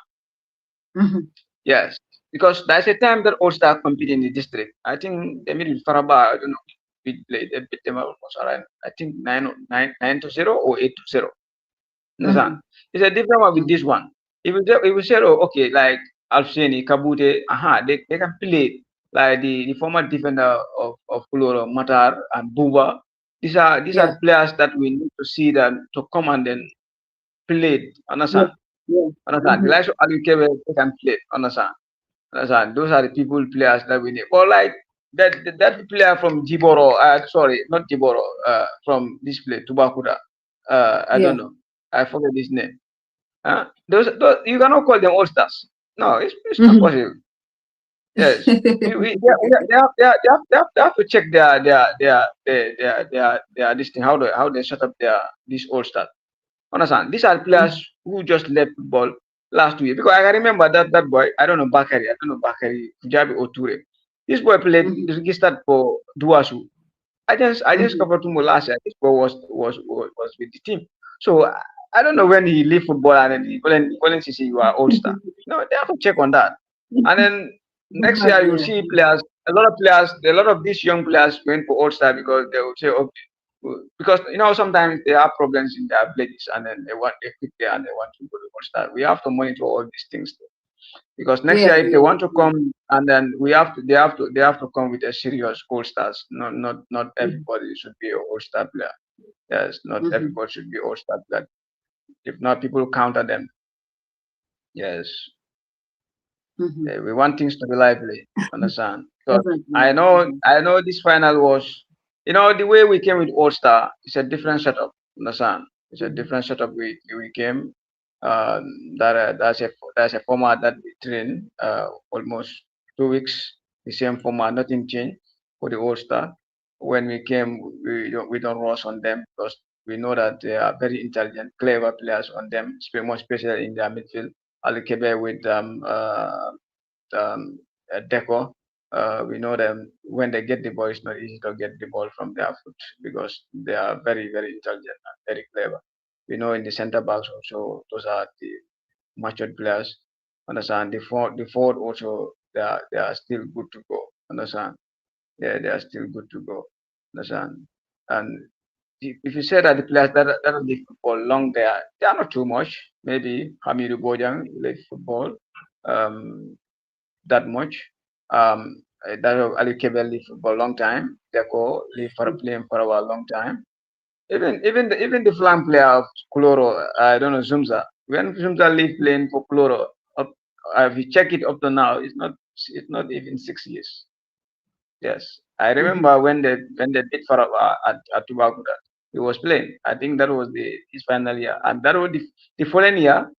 Yes, because there's a time that all star compete in the district. I think they meet with Faraba. I don't know. They beat them almost around. I think 9-0 or 8-0. Understand? It's a different one with this one. If we say, oh, okay, like Alfeni, Kabute, they can play like the former defender of Kuloro, Matar and Buba. These are yeah, players that we need to see them to come and then play. yeah, Understand? yeah. Understand? The likes of Alukebe, they can play. Understand? Understand? Those are the people players that we need. Or like that player from Jiboro, sorry, not Jiboro, from this place, Tubakuda. I Yeah. don't know. I forget his name. Those you cannot call them all stars. No, it's not possible. Yes, they have to check their this thing how they set up this all star. Understand? These are players who just left football last year because I can remember that boy. I don't know Bakari. I don't know Bakari Kujabi or Ture. This boy played registered for Duasu. I just covered Tumbo last year. This boy was with the team. So I don't know when he leave football and then he CC you are all star. No, they have to check on that. And then next year you'll see players, a lot of these young players going for all star because they will say, okay, because sometimes they have problems in their villages and then they quit there and they want to go to all star. We have to monitor all these things because next year Yeah, if they yeah, want to come and then they have to come with a serious all stars. Not everybody should be an all star player. Yes, not everybody should be all star player. If not, people counter them. Yes, we want things to be lively. Understand? Because definitely. I know this final was, the way we came with All Star. It's a different setup. Understand? It's a different setup. We came. That's a format that we train almost 2 weeks. The same format, nothing changed for the All Star. When we came, we don't rush on them because we know that they are very intelligent, clever players on them, more especially in their midfield. Alikebe with um, Deco. We know them when they get the ball, it's not easy to get the ball from their foot because they are very, very intelligent and very clever. We know in the center backs also, those are the matured players. Understand? The forward also, they are still good to go. Understand? They are still good to go. Understand? And if you say that the players that have played football long, they are not too much. Maybe Hamidu Bojang played football. Um, that much. That Ali Kebel lived for a long time. Deco lived for playing for a long time. Even the flank player of Kuloro, I don't know Zumza. When Zumza lived playing for Kuloro, if you check it up to now, it's not even 6 years. Yes, I remember when they did for at Tubacuda, he was playing. I think that was his final year, and that was the following year.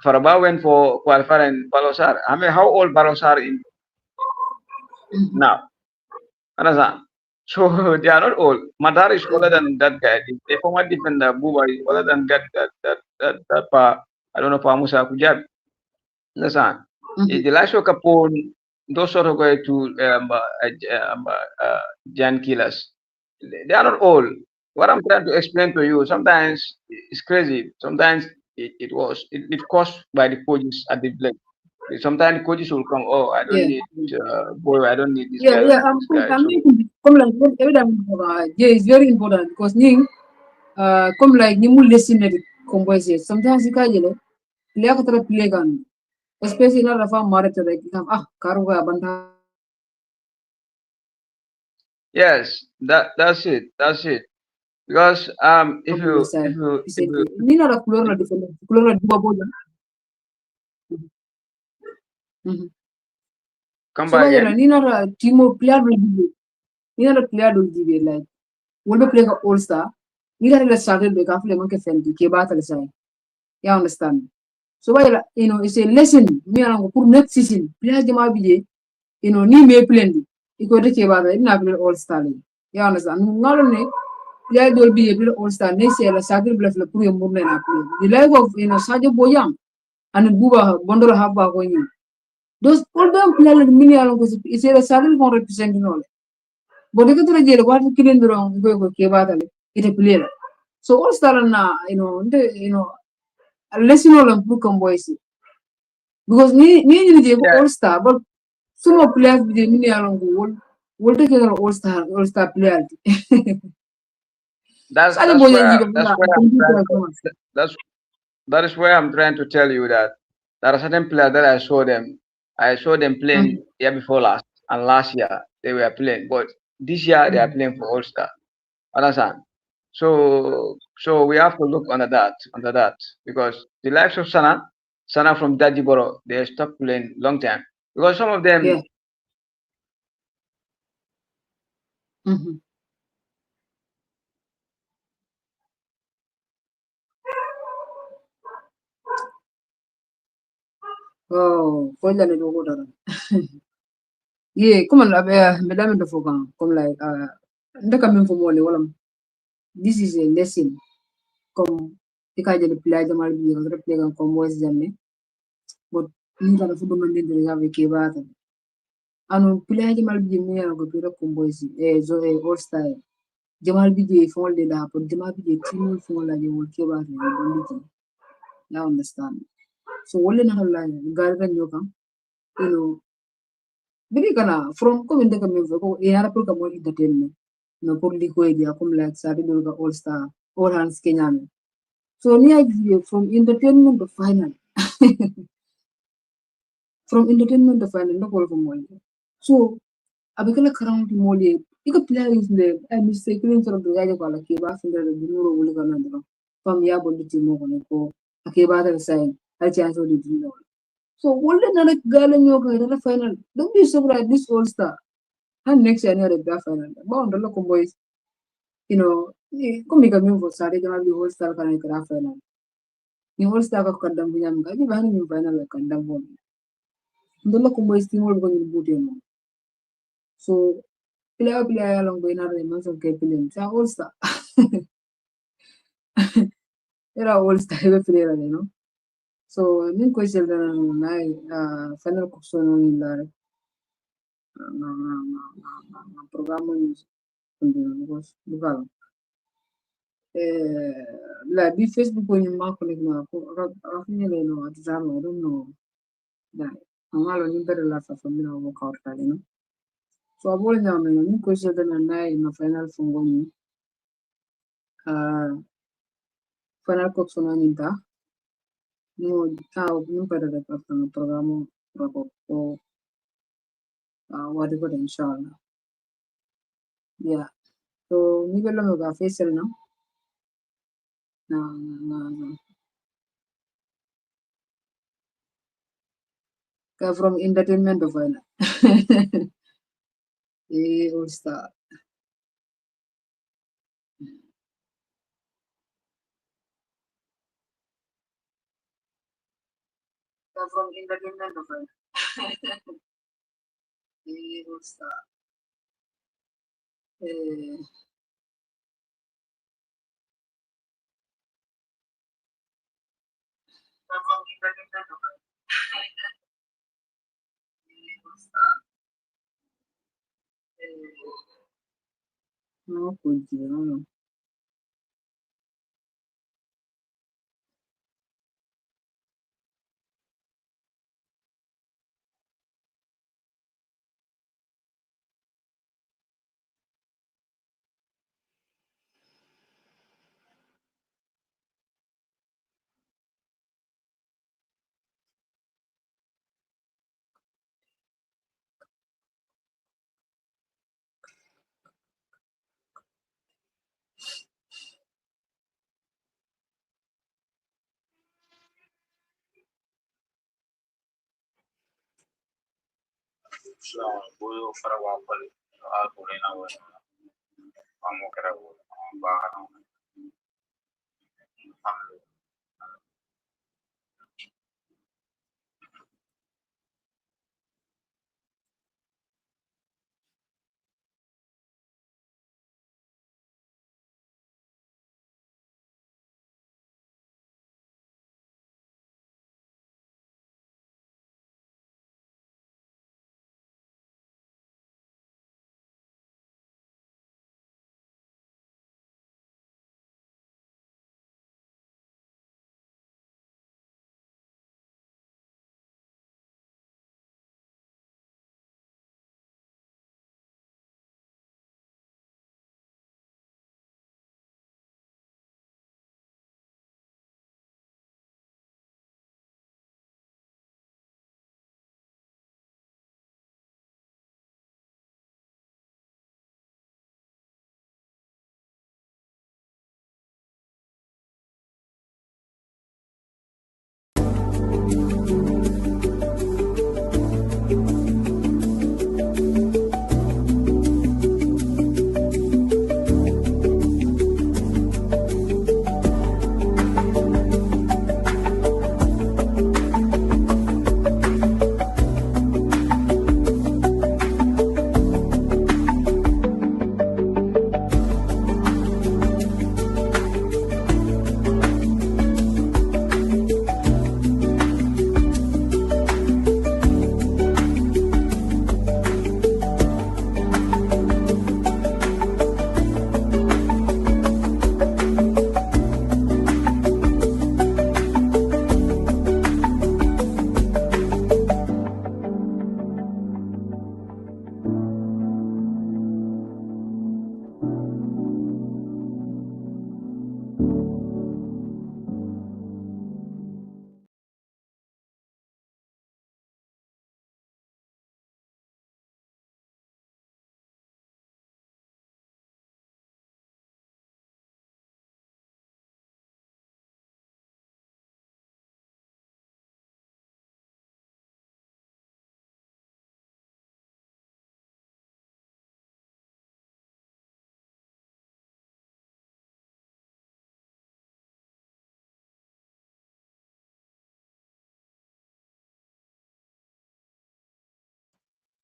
Faraba went for qualifier and Balosar. I mean, how old Balosar in now? Understand? So they are not old. Madar is older than that guy. The former defender Buba is older than that I don't know for Musa Kujab. Listen, Mhm. the last work upon those sort of going to giant killers. They are not all. What I'm trying to explain to you, sometimes it's crazy. Sometimes it caused by the coaches at the village. Sometimes coaches will come, oh, I don't Yeah. need boy, I don't need this Yeah, guy, I don't yeah. need this guy. I'm So making come like every time yeah, it's very important because ning come like ni mu listen at convoys. Sometimes you can't play ka tara play kan. Especially na rafa mare tara kam karu ga banta yes, that's it. That's it. Because if come you say. if you if Iseke. you Ni na ra kulor na different. Kulor na diba boja. Mhm. come So back ba jela again, ni na ra timo player do dibe. Ni na ra player do dibe like. Wolbe play ka all star. Ni na ra started be ka play man ke fendi ke ba tala say. You understand? So why it's a lesson. Me and for next season, player jama bije, ni me plenty. Iko take about it, na play all star. You understand? Not only player will be able all star next year, la sakir bla fla puri murne na play. The life of Sajo Boyang and Buba Bondora Haba going in. Those all them players mini along is a sakir for representing all. But they get to jail, what killing the wrong go kebata it a player. So all star na lesson all and book and boys. Because ni yeah, all star but some of players be mini along will take all star player. Such a boy and you that's can where I'm trying computer to that's that is where I'm trying to tell you that there are certain players that I saw them playing year before last, and last year they were playing, but this year they are playing for All Star. Understand? So we have to look under that, because the likes of Sana from Dajiboro, they stopped playing long time because some of Yeah. them. Mm-hmm. Oh, for the little water. Yeah, come on, madam the fogan. Come like the coming from Wally Wallam. This is a lesson. Come ikaja the play the mal be the play on boys janne. But ni la football man the have a kebata. Anu play the mal be me go pira boys zo all star. Jamal Bije phone de da but Jamal Bije team phone la je will keba to now understand. So wole na hala garga nyoka you know bigi kana from ko min daga min ko e hara ko mo entertainment no ko li ko e dia kom like sa de ga all star all hands Kenya me. So ni I from entertainment to final from entertainment to final no ko mo. So abikala karang mo le ika player is the I mistaken sort of the yaja ko la ke ba finda de duro wole kana ndro from ya bondi timo ko ake ba ta sai al chance di dino. So wole na gala nyoka ila final. Don't be surprised this all star. And next year near the grand final. But on the local boys, come make a move for Saturday, the whole star can grand final. The whole star of Kandam William, I give a final like Kandam one. The local boys team will go in boot him. So play along by another months of Capillion. So all star. There are all star player. So min question na final question in the program was bukan. Like the Facebook when you mark like na ako really no at I don't know like ang alo ni better la sa family workout kali. So abo niya may ni question na na na final fungo ni ah final cook so na ninta no no better la sa programo rapo o what ko inshallah. Yeah. So ni belo mo ga facial no na from entertainment of final. All star. From entertainment of final. All star. Eh, No, kujiona.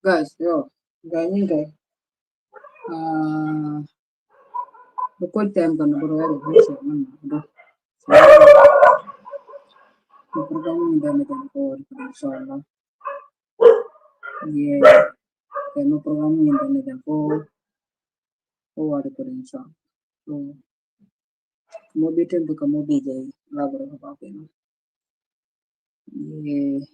Guys, yo, ganyan kay. Ah, bukod time kan bro ya, bisa mana, bro. Program ini dan ko inshallah. Yeah, kaya program ini dan ko ada ko inshallah. So, mo bitin to ka mo bijay, labar ka pa no. Yeah,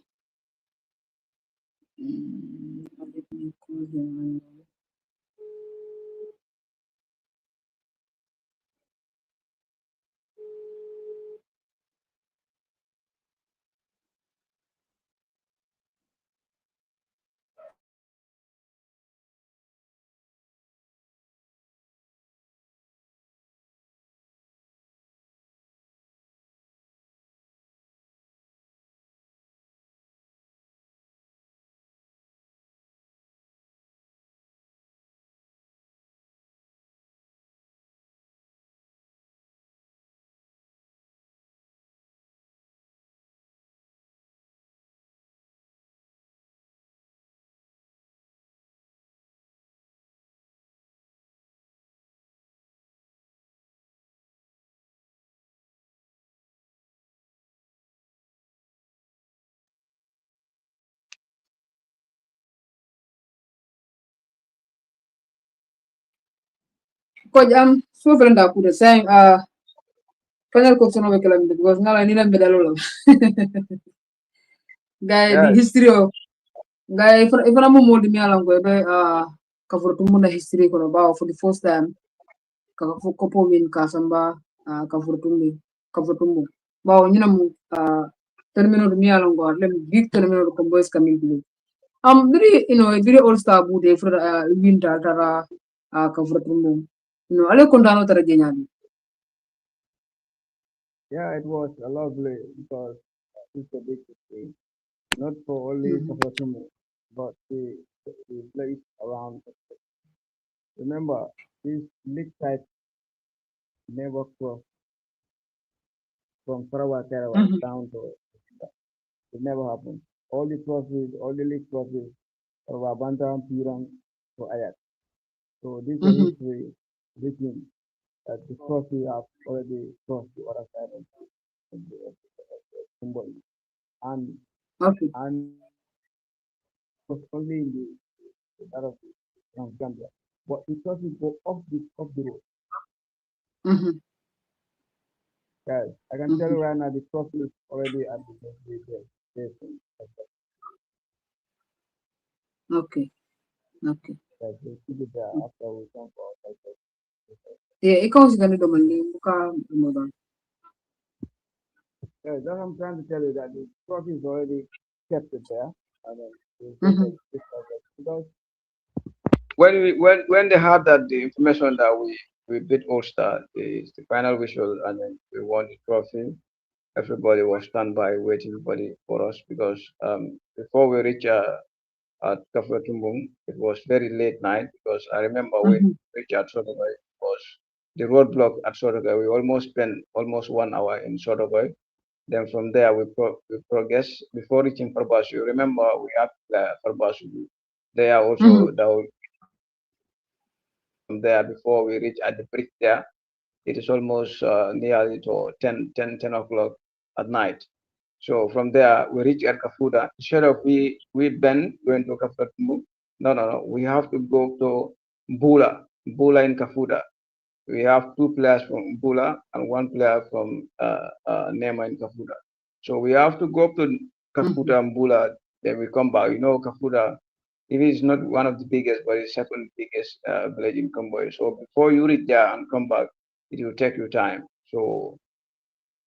alit ni ko yung Coach, so friend aku the same. Final coach no bekela because ngala ni na medalo. Guy the Yes. history of guy if I'm more than me along go be cover to muna history kono ba for the first time ka kopo min kasamba cover to mu ba nyina mu termino mi along go lem big termino ko boys coming blue. Very very all star bude for win tara cover to mu. Ale kontano tara jenyani. Yeah, it was a lovely because it's a big thing, not for only Kafatumu, but the place around. Remember, this league type never crossed from Tarawa down to it never happened. All the trophies, all the league trophies, Tarawa Bantam, Pirang to Ayat. So this is a history written that the trophy have already crossed the other side of the symbol. And Okay. and was only in the that of Gambia. But the trophy go off the road. Mm-hmm. Guys, I can tell Mm-hmm. you right now the trophy is already at the station. Okay. Okay. Guys, we'll keep it there after we come for our Yeah, ikaw si ganito man din buka mo ba? yeah, that's what I'm trying to tell you that the trophy is already kept it there. And then it's just Mhm. like because when they had that the information that we beat All Star, the final visual, and then we won the trophy. Everybody was standby waiting for us because before we reach at Kafuta Tumbung, it was very late night because I remember when Mhm. we reached at Sotoboy, it was the roadblock at Sotoboy. We almost spent almost 1 hour in Sotoboy. Then from there we progress before reaching Farbasu. You remember we had Farbasu there Mhm. also. That from there before we reach at the bridge there. It is almost nearly to 10 o'clock at night. So from there, we reach at Kafuta. Instead of we bend going to Kafuta, no. We have to go to Bula in Kafuta. We have two players from Bula and one player from Nema in Kafuta. So we have to go up to Mhm. Kafuta and Bula. Then we come back. You know, Kafuta, it is not one of the biggest, but it's second biggest village in Congo. So before you reach there and come back, it will take you time. So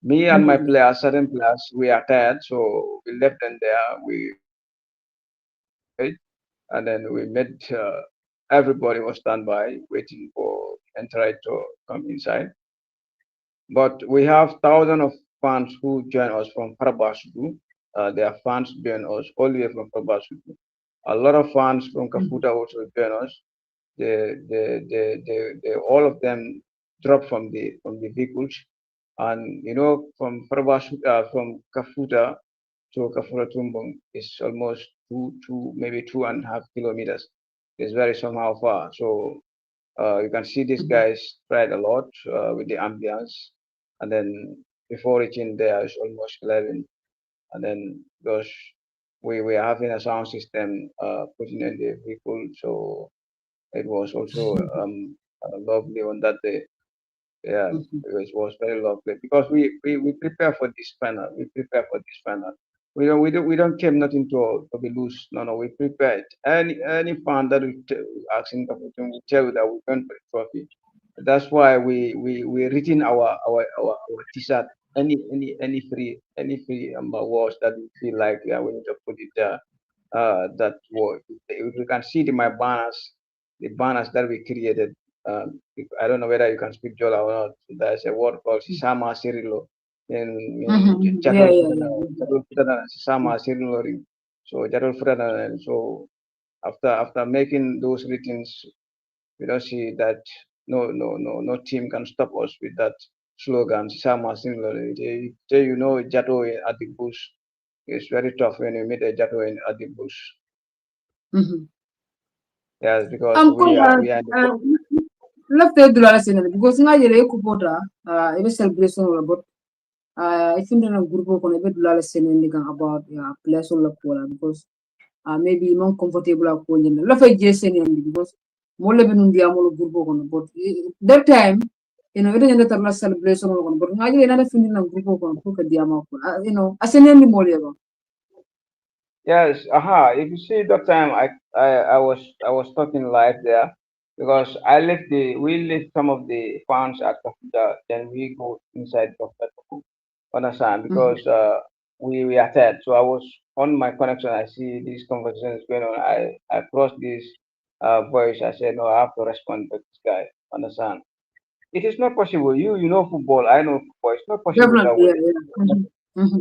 me and my Mhm. players, certain players, we are tired, so we left them there. Wait, and then we met. Everybody was standby, waiting for Enterite to come inside. But we have thousands of fans who join us from Parabasuku. Their fans join us all the way from Parabasuku. A lot of fans from Mhm. Kafuta also join us. All of them drop from the vehicles, and you know from Kafuta to Kafuta Tumbung is almost two maybe 2.5 kilometers. It's very somehow far. So you can see these Mhm. guys tried a lot with the ambience, and then before reaching there is almost 11, and then because we are having a sound system putting in the vehicle, so it was also lovely on that day. Yeah, Mhm. it was very lovely because we prepare for this final. We prepare for this final. We don't came nothing to be loose. No, we prepared. Any fan that we asking the question, we tell you that we went for the trophy. That's why we written our t-shirt. Any free words that we feel like yeah, we need to put it there. That was you can see my the banners that we created. I don't know whether you can speak Jola or not. There's a word called Sisama Cirilo. In Mhm. Yeah, Jatol yeah, Fudana, yeah. Jatol Fudana, Sisama Cirilo. So Jatol Fudana. And so after making those writings, we don't see that no team can stop us with that slogan. Sisama Cirilo. You know Jato at the bush. It's very tough when you meet a Jato at the bush. Mhm. Yes, because we are in the Uh, left the dollar sene because nga yele ko bota ebe celebration wala bot I think na grupo kono ebe dollar sene ndiga about place on la pola because maybe non comfortable ko nyina la fay je sene because Mole binun dia molo grupo kono. But that time, ito yung natar na celebration kono. But ngayon yung na finin ng grupo kono. Puka dia mo kono. Asan yan ni mole ko? Yes, aha. If you see that time, I was talking live there because I left the we left some of the fans at Kafuta, then we go inside Kafuta Tumbung. Understand? Because we are tired. So I was on my connection. I see these conversations going on. I crossed this voice. I said no, I have to respond to this guy. Understand? It is not possible. You know football. I know football. It's not possible that Definitely, way. yeah, yeah.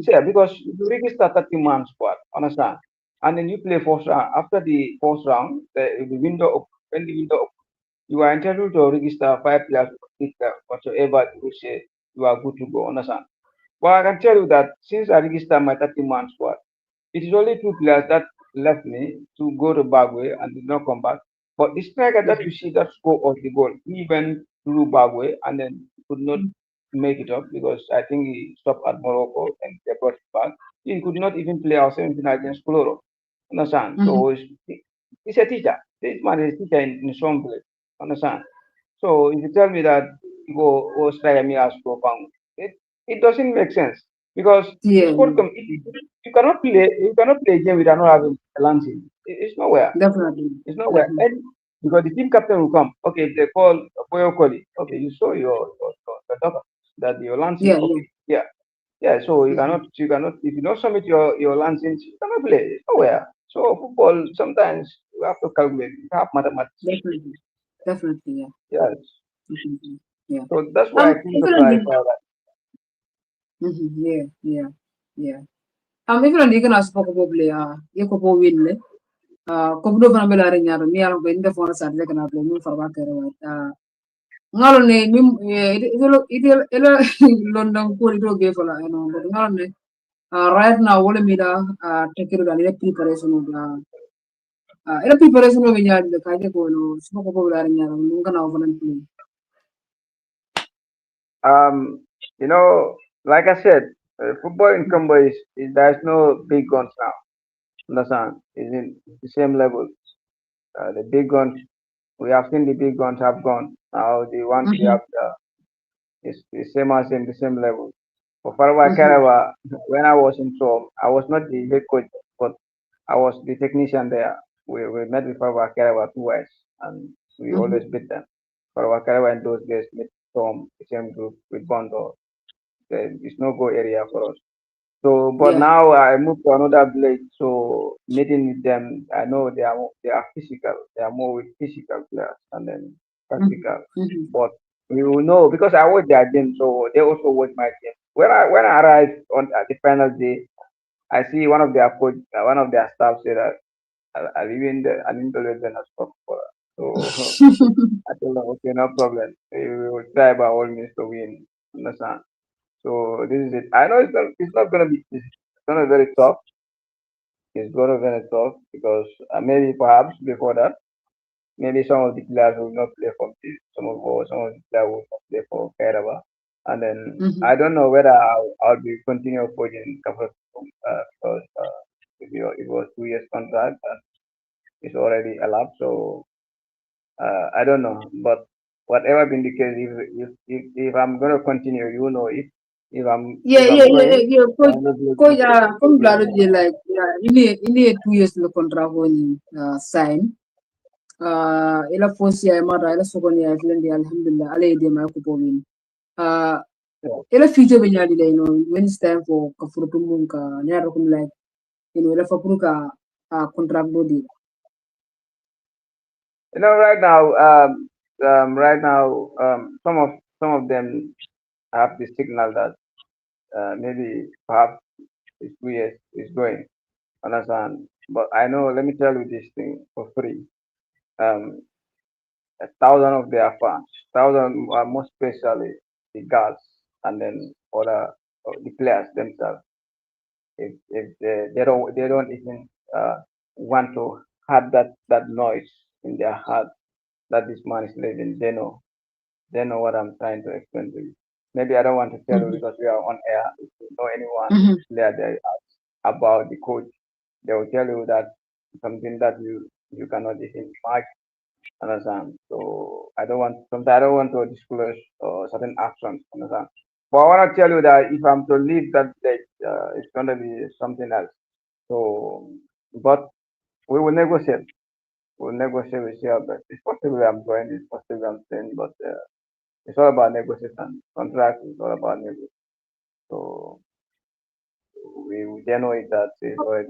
Yeah, because you register 30-man squad, understand? And then you play first round. After the first round, the window when the window opens, you are entitled to register 5 players whatsoever you say you are good to go, understand? But I can tell you that since I registered my 30-man squad, it is only 2 players that left me to go to Bagway and did not come back. But the striker that you see that score of the goal, he went through Bagway and then could not make it up because I think he stopped at Morocco and they brought it back. He could not even play our 17 against Coloro. Understand? So he's a teacher. This man is a teacher in some place. Understand? So if you tell me that you go striker me as Kopang, it doesn't make sense because Yeah, sport you cannot play a game without not having a lancing. It's nowhere. definitely. It's nowhere. And because the team captain will come. Okay, if they call Boyo Koli, okay, you show your doctor that your lancing, Yeah, yeah. okay, yeah. Yeah, so you cannot if you don't submit your lancing, you cannot play. It's nowhere. So football sometimes you have to calculate, you have mathematics. Definitely. Definitely, yeah. Yes. Definitely. Yeah. So that's why I came to Even clarify that. yeah, yeah, yeah. Even di kana aspa ko boble ye ko bo winle. Ko do fana bela re nyaaro mi yaron ko inde fona sa de kana ble mi farba kere wa. Ngalo ne mim ilo London ko do ge fala but ngalo ne right now wala mi da take da ile preparation da ile preparation o be nyaade de ka je ko no suma ko bo bela re nyaaro mi kana o fana play. Um, like I said, football in Combo is there's no big guns now. Understand? It's in the same level. The big guns we have seen the big guns have gone. Now the ones we Mhm. have is the same as in the same level. For Farawa Mhm. Karawa, when I was in Seoul, I was not the head coach, but I was the technician there. We met with Farawa Karawa twice, and we always Mhm. beat them. Farawa Karawa in those days met Tom, the same group with Bondo. It's no go area for us. So, but Yeah. now I moved to another village. So meeting with them, I know they are physical. They are more with physical players and then Mhm. practical. Mhm. But we will know because I watch their game, so they also watch my game. When I arrived on at the final day, I see one of their staff said that I live in the an intelligent stop for us. So I told them, okay, no problem. We will try by all means to win. Understand? So this is it. I know it's not gonna be easy. It's gonna be very tough. It's gonna be very tough because maybe perhaps before that, maybe some of the players will not play for this, some of the players will not play for Kairaba. And then Mhm. I don't know whether I'll be continue coaching Kafuta because it was 2 years contract and it's already elapsed. So I don't know, but whatever been the case, if I'm gonna continue, if I'm Yeah, if yeah, I'm yeah, yeah, going, yeah. I'm not going Coach, to kung be lalo anymore. dia like, yeah, ini 2 years lo kontra ko ni sign. Ila fosi ya mara ila sokoni ya filan dia alhamdulillah ale dia ma ko powin. Uh, Yeah. ila future be nyadi like when it's time for Kafuta Tumbung ka nyaro kum like ila fapuru ka contract do di. Right now, some of them have the signal that maybe perhaps it's 2 years is going. Understand? But I know. Let me tell you this thing for free. Um, a thousand of their fans, thousand most especially the girls, and then the players themselves. If they don't even want to have that noise in their heart that this man is living, they know what I'm trying to explain to you. Maybe I don't want to tell you Mhm. because we are on air. If you know anyone Mhm. there about the coach, they will tell you that something that you cannot even imagine. Understand? So I don't want sometimes I don't want to disclose certain actions. Understand? But I want to tell you that if I'm to leave that place, it's gonna be something else. So, but we will negotiate. We'll negotiate with you. But it's possible I'm going. It's possible I'm staying. But it's all about negotiation. Contract is all about negotiation. So we generate that is already.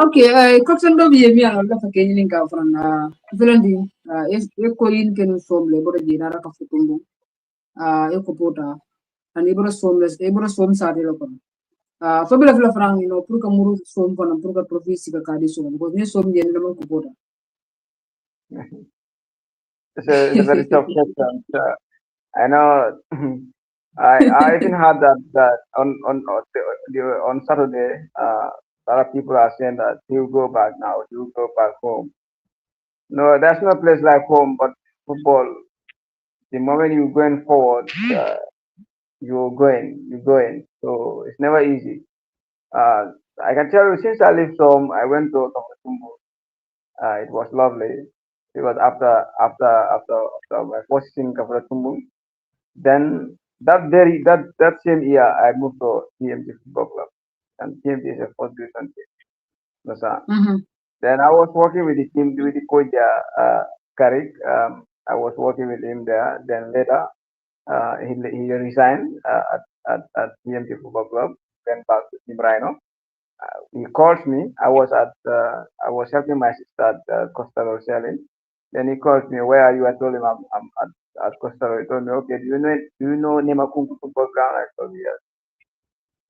Okay, koksan do biye mi ala la fa kenyin ka fran velandi e ko yin ken somle bodo ji na ka futumbu e ko pota ani bodo somle e bodo som sa de ko fa bela fla fran no pour ka muru som ko pour ka profisi ka kadi som ko ni som yen na ko pota It's a very tough question. I know. I even heard that on Saturday, a lot of people are saying that he'll go back now. He'll go back home. No, there's no place like home, but football. The moment you're going forward, you're going. So it's never easy. Uh, I can tell you, since I left home, I went to Kafuta Tumbung. It was lovely. It was after my first season in Kafuta Tumbung. Then that same year, I moved to TMT Football Club, and TMT is a fourth division team. Understand? mhm Then I was working with the team with the coach there, Karik. I was working with him there. Then later, he resigned at TMT Football Club. Went back to Team Rhino. He called me. I was helping my sister at Costa selling. Then he called me. Where are you? I told him I'm at Costa. He told me, okay. Do you know Nemakunku football ground? I told him yes.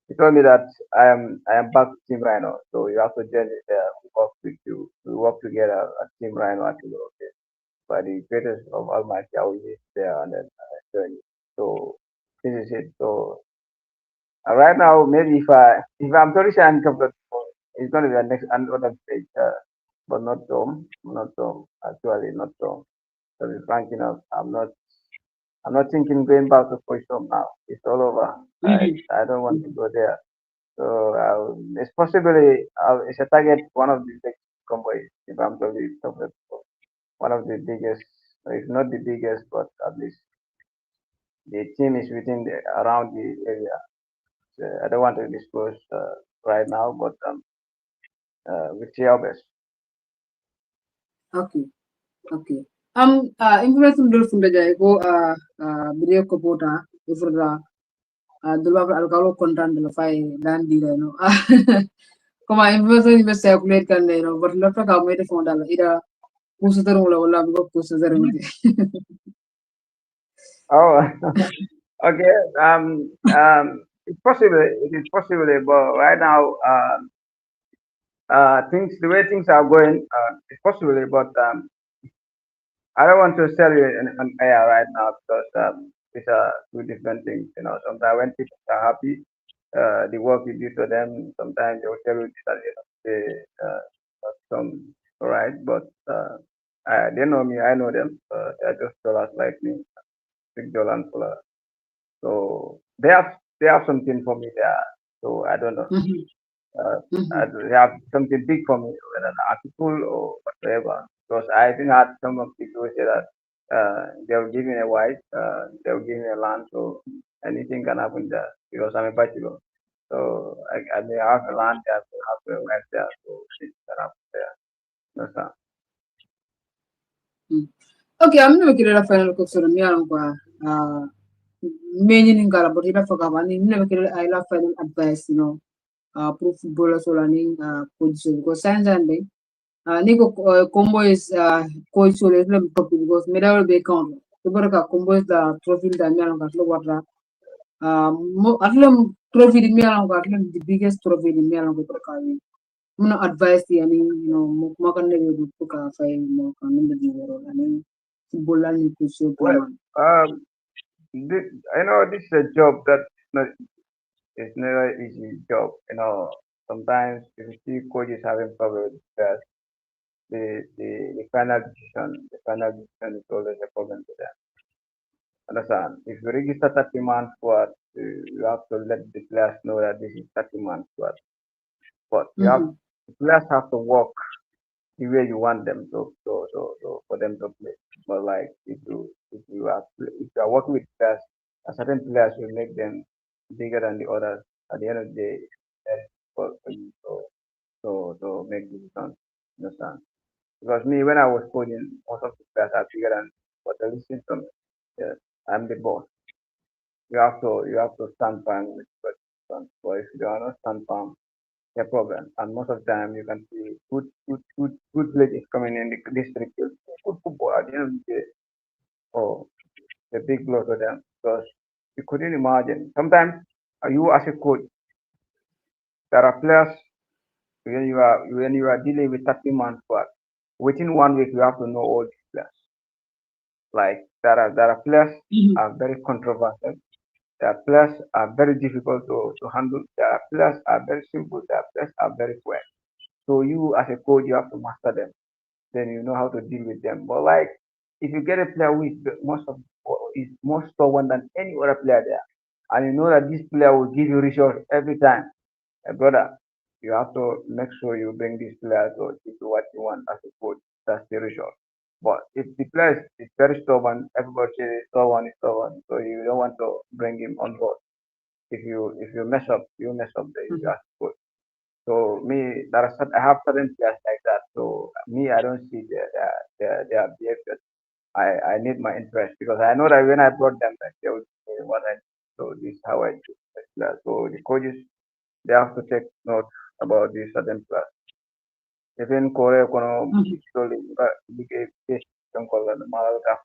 He told me that I am back to Team Rhino. So you have to join it there. We work with you. We work together at Team Rhino. I told him, okay. By the greatest of Almighty, I will be there and then join you. So this is it. So right now, maybe if I'm totally sure I'm comfortable, it's going to be a next another stage, but not so, not so. Actually, not so. To be frank enough, I'm not thinking going back to push home now. It's all over. mhm I don't want to go there. So it's possibly it's a target one of the big companies. If I'm to be comfortable, one of the biggest, if not the biggest, but at least the team is within around the area. So I don't want to disclose right now, but we'll see our best. okay okay information dol funda jay ko bidiyo ko pota ifra dulwa alkalo kontan de la fay dan di no como information be circulate kan no but la ka me de fonda la ida puso ter wala ko puso ter Oh, okay. It's possible. It is possible, but right now, things the way things are going, it's possible, but I don't want to tell you on air right now because these are two different things. Sometimes when people are happy, the work you do to them, sometimes they will tell you that they some all right, but they know me, I know them. They're just dollars like me, $6 and so they have something for me there. So I don't know. Uh, they have something big for me, whether an article or whatever. Because I think I had some of people who say that they'll give me a wife, they'll give me a land, so anything can happen there because I'm a bachelor. So I may have a land there, so have a wife there, so things can happen there. That's all. okay I'm not kira final ko soro mi alam ko many ngala but ida foka bani mi na kira I love final advice pro footballer so learning position because signs and Nico combo is coach so let them copy because medal be count. Kubaraka combo is the trophy that me along gatlo watra. Atlam trophy di me along gatlam the biggest trophy di me along kubaraka. Muna advice di ani makan ne do puka fay mo kan nimbe di wero ani football ni kusyo Well, plaman. I know this is a job that not, it's never easy job. Sometimes if you see coaches having problems with that, the final decision is always a problem to them. Understand? If you register 30 man squad, you have to let the players know that this is 30 man squad. But Mhm. the players have to work. the way you want them to for them to play. But like if you are working with players, a certain players will make them bigger than the others. At the end of the day, that is difficult for you to make decisions. Understand? Because me, when I was coaching, most of the players are bigger than me. But they listen to me. Yes, I'm the boss. You have to stand firm with your decisions. But if you are not stand firm, a problem. And most of the time, you can see good players coming in the district. Good football at the end of the day. Oh, the big blow to them because you couldn't imagine. Sometimes you as a coach, there are players when you are dealing with 30 man squad. Within 1 week, you have to know all these players. Like there are players Mhm. are very controversial. There are players are very difficult to handle. There are players are very simple. There are players are very quick. So you as a coach, you have to master them. Then you know how to deal with them. But like if you get a player who is is more stubborn than any other player there, and you know that this player will give you results every time, brother, you have to make sure you bring this player to do what you want as a coach. That's the result. But if the player is very stubborn, everybody says he's stubborn, so you don't want to bring him on board. If you mess up, you mess up the Mhm. as coach. So me, I have certain players like that. So me, I don't see their behavior. I need my interest because I know that when I brought them back, they would say what I do. So this is how I do the players. So the coaches they have to take note about these certain players. Even Korea kono Mhm. slowly big don't call them Malaga.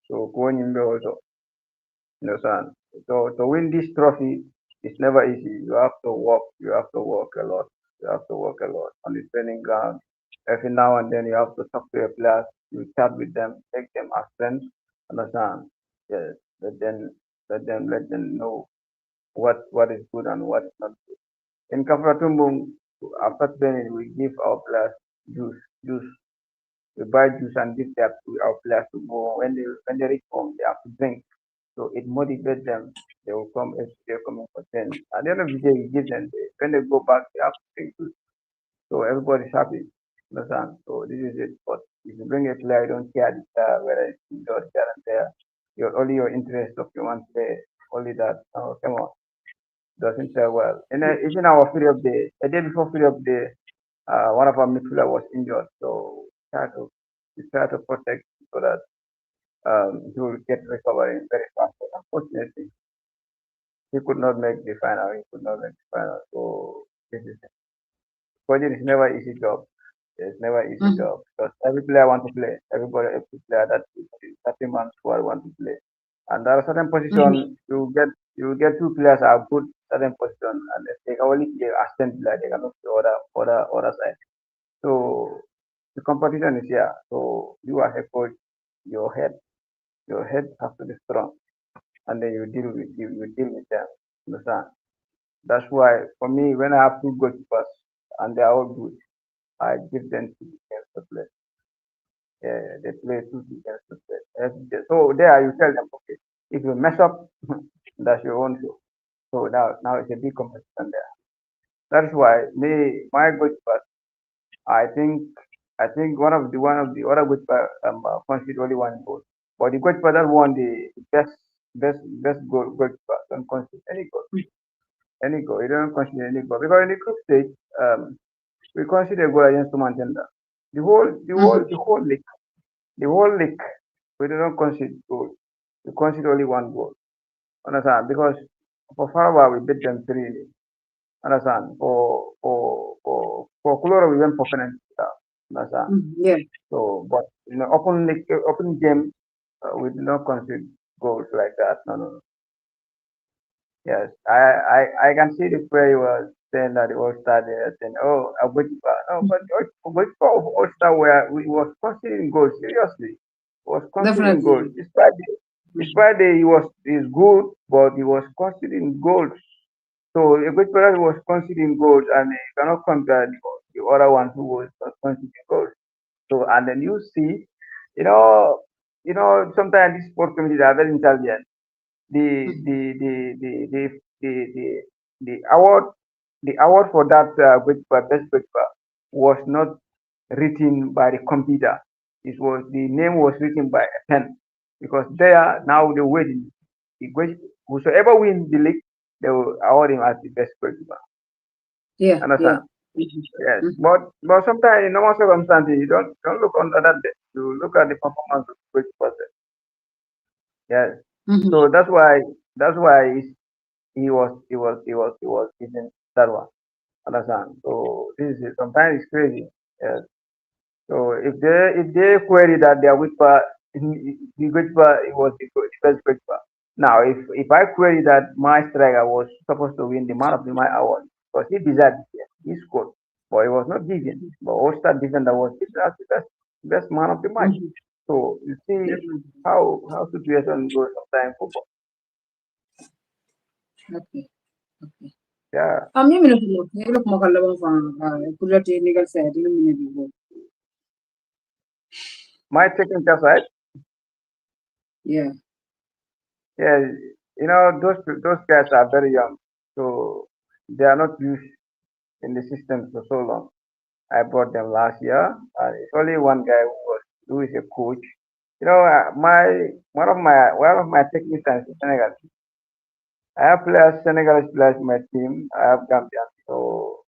So going in also. Understand? So to win this trophy, it's never easy. You have to work. You have to work a lot. You have to work a lot on the training ground. Every now and then you have to talk to your players. You chat with them, take them as friends. Understand? Yes. Let them know what is good and what is not good. In Kafuta Tumbung, after training, we give our players juice. We buy juice and give that to our players to go when they reach home. They have to drink so it motivates them. They will come if they're coming for training. At the end of the day, we give them when they go back, they have to take good. So everybody's happy. Understand? So this is it. But if you bring a player, you don't care whether it's indoor, there and there. Only your interest of your one play, only that. Oh, come on. Doesn't sell well. And even our free up day, a day before free up day, one of our midfielder was injured. So we try to protect so that he will get recovery very fast. But unfortunately, he could not make the final. He could not make the final. So this is coaching is never easy job. It's never easy Mhm. job because every player want to play. Every player that is 30 man squad want to play. And there are certain Mhm. position you get two players are good certain position and they can only play as 10 players. They cannot play other side. So the competition is here. So you as a coach, your head your head has to be strong, and then you deal with them. Understand? That's why for me, when I have two goalkeepers and they are all good, I give them two games to play. Yeah, they play two games to play. So there you tell them, okay, if you mess up, that's your own show. So now it's a big competition there. That's why my goalkeepers, I think I think one of the other goalkeeper conceded only one goal. But the goalkeeper that won the best goalkeeper don't concede any goal. Any goal. You don't consider any goal because in the group stage, we consider a goal against two Tender. The whole, the whole, Mhm. the whole league, we don't consider goal. We consider only one goal. Understand? Because for Farwa we beat them 3. Understand? For Kulora we went for penalty. Understand? Mhm. Yeah, So, but in the open league, open game, we do not consider goals like that. No, no, no. Yes, I can see the prayer you were saying that the All Star there, saying, oh, a goalkeeper. No, but a goalkeeper of All Star where we was considering goals, seriously. Was considering goals. definitely. Mhm. Despite is good, but he was considering goals. So a goalkeeper was considering goals and you cannot compare the other one who was not considering goals. So and then you see, you know, sometimes these sport committees are very intelligent the Mhm. the the the the the the, the award for that goalkeeper best goalkeeper was not written by the computer. The name was written by a pen because there now the wedding, whosoever wins the league, they will award him as the best goalkeeper. Yeah, yeah. Understand? Mhm. Yes, Mhm. but sometimes in normal circumstances you don't look on that day. You look at the performance of the goalkeeper. Yes. Mhm. So that's why he was given that one. Understand? So this is sometimes it's crazy. Yes. So if they query that their goalkeeper the goalkeeper it was the best goalkeeper. Now if I query that my striker was supposed to win the man of the match award because he deserved it, he scored, but he was not given. But All-Star defender was given as the best man of the match. Mhm. So you see Definitely. how situation goes sometimes in football. Okay. Okay. Yeah. Mimi nilo kumakala bang kula technical side nilo mine bibo. My technical side, Yeah. yeah, those guys are very young, so they are not used in the system for so long. I brought them last year, and it's only one guy who is a coach. My one of my technicians in Senegal. I have players, Senegalese players in my team. I have Gambian, so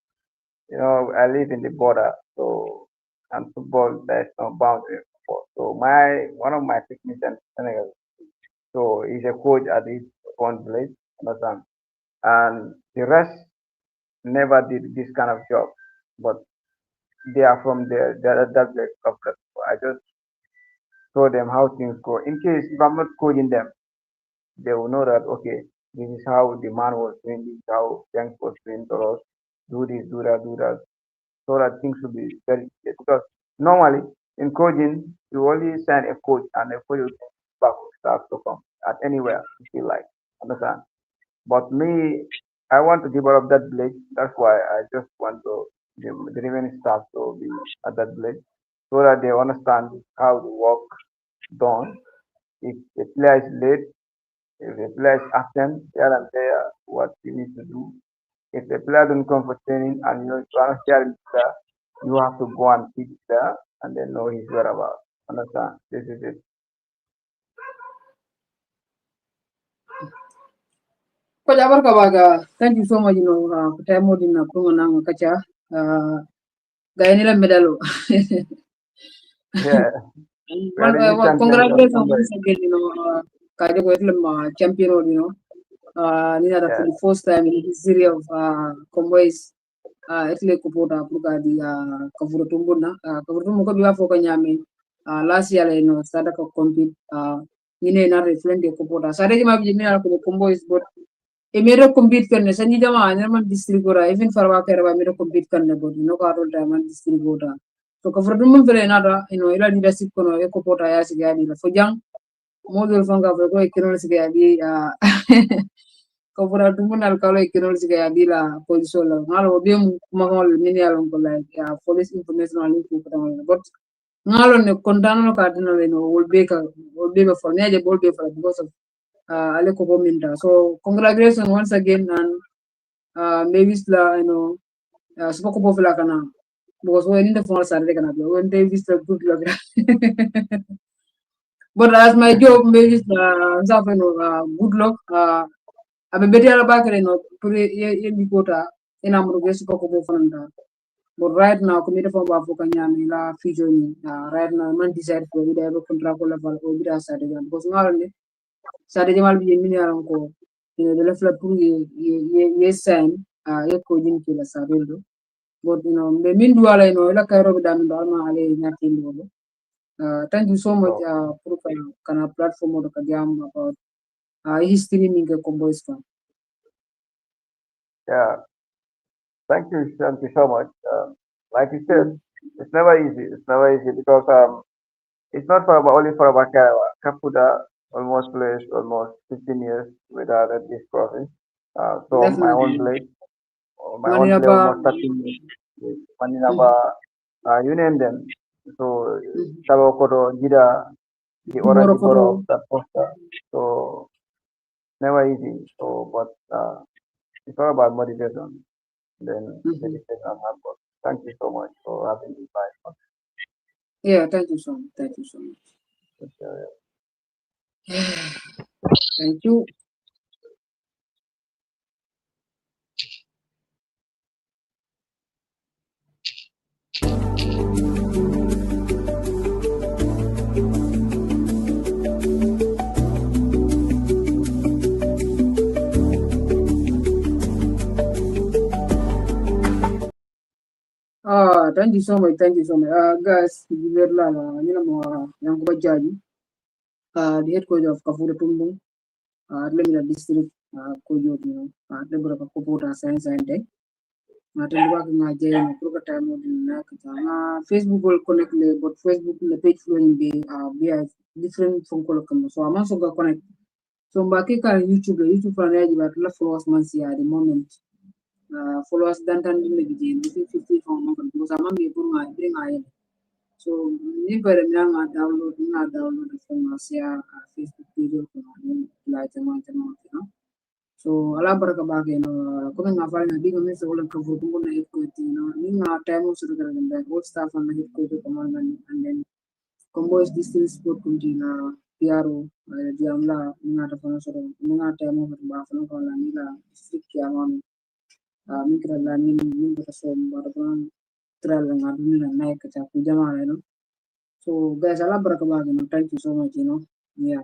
I live in the border, so and football there's no boundary in football. So my one of my technicians in Senegal, so he's a coach at his own village, understand? And the rest never did this kind of job, but they are from that village of that. I just show them how things go. In case if I'm not coaching them, they will know that okay, this is how the man was doing, this is how Yank was doing to us. Do this, do that, so that things will be very clear. Because normally in coaching, you only send a coach and a coach will back staff to come at anywhere you feel like. Understand? But me, I want to develop that village. That's why I just want the remaining staff to be at that village so that they understand how the work done. If a player is late, if a player is absent here and there, what you need to do. If a player don't come for training and you are not sharing player, you have to go and see the player and then know his whereabouts. Understand? This is it. Ko jabar ka baga. Thank you so much kutaya mo din na kungo na kacha. Gaya nila medalo. Yeah, we are the new champions of Congratulations Congo. once again, kaje ko itlem champion nina da for Yeah, the first time in the history of Convoys itle kupota puka di Kafuta Tumbung na. Kafuta Tumbung ko biwa foko nyame last year started ko compete nine na reflect de kupota. Sare jima bi nina ko Convoys but e mero compete करने संजी जमा आने man district ora even farwa kera ba mero compete करने bod ko arol ta man district ora so ko frodum mun fere nada ila leadership kono e ko pota ya siga di la fojang modul fanga ko e kino siga di ko fura dumun al kalo e kino siga di la position la ngalo be mu magol min ya lon ko like police information ali ko ko but ngalo ne kontano ka dina le no wolbe be for neje bolbe for because of ale ko minta so congratulations once again and maybe la sipoko po fila kana because when in the phone Saturday kana when they visit good luck but as my job maybe good luck abe beti ala bakere pure ye bikota ina mo ge sipoko po fana but right now committee for ba foka nyami la fijo ni right now man decide for ida be contract ko level o bida Saturday because ngalo Sadio Jamal bi min yaran ko de la fla pour ye sen ye ko jin ki la Sadio do but be min duwala la kayro be dam do ma ale nyati ndo thank you so much so pour kana platform do ka jam about history mi ga boys fan yeah. Thank you so much. Like you said, mm. it's never easy. It's never easy because it's not only for about Kafuta almost plays almost 15 years without this process. So my own Definitely blade, my own manina play ba almost 13 years with Maninaba, mm. you name them. So Mm. Sabokoto, Jida, the orange Morokoto border of that poster. So never easy. So but it's all about motivation. Then mm-hmm. dedication and hard work. Thank you so much for having me by. Yeah, thank you so much. Thank you so much. Thank you. Thank you so much. Thank you so much. Guys, you know, Yankuba Jarju, the head coach of Kafuta Tumbung, Lemina district, coach of, Deborah Kapota Science and Tech. Tell working a jay and proper time in Facebook will connect, but Facebook the page flowing be a different from Colocum. So I'm also going to connect. So Mbaki YouTube for an edge, but love followers man see at the moment. Followers dantan din na bigay between 50 from mga because ama may puro nga bring ayon so ni pwede nga download from Asia Facebook video ko nga like tama no so ala baraka bagay no kung nga file na di kami sa ulang kafu kung na hit ko ito no ni nga time mo sa lugar ng old staff ang hit ko ito kamangan and then combo is district sport kung di na PRO di amla ni nga ta fa so ni nga time mo ba fa ko la ni la district kya micro learning min bata so baraban tral nga dumi na naik ka ku jama no so guys ala baraka bagi no thank you so much yeah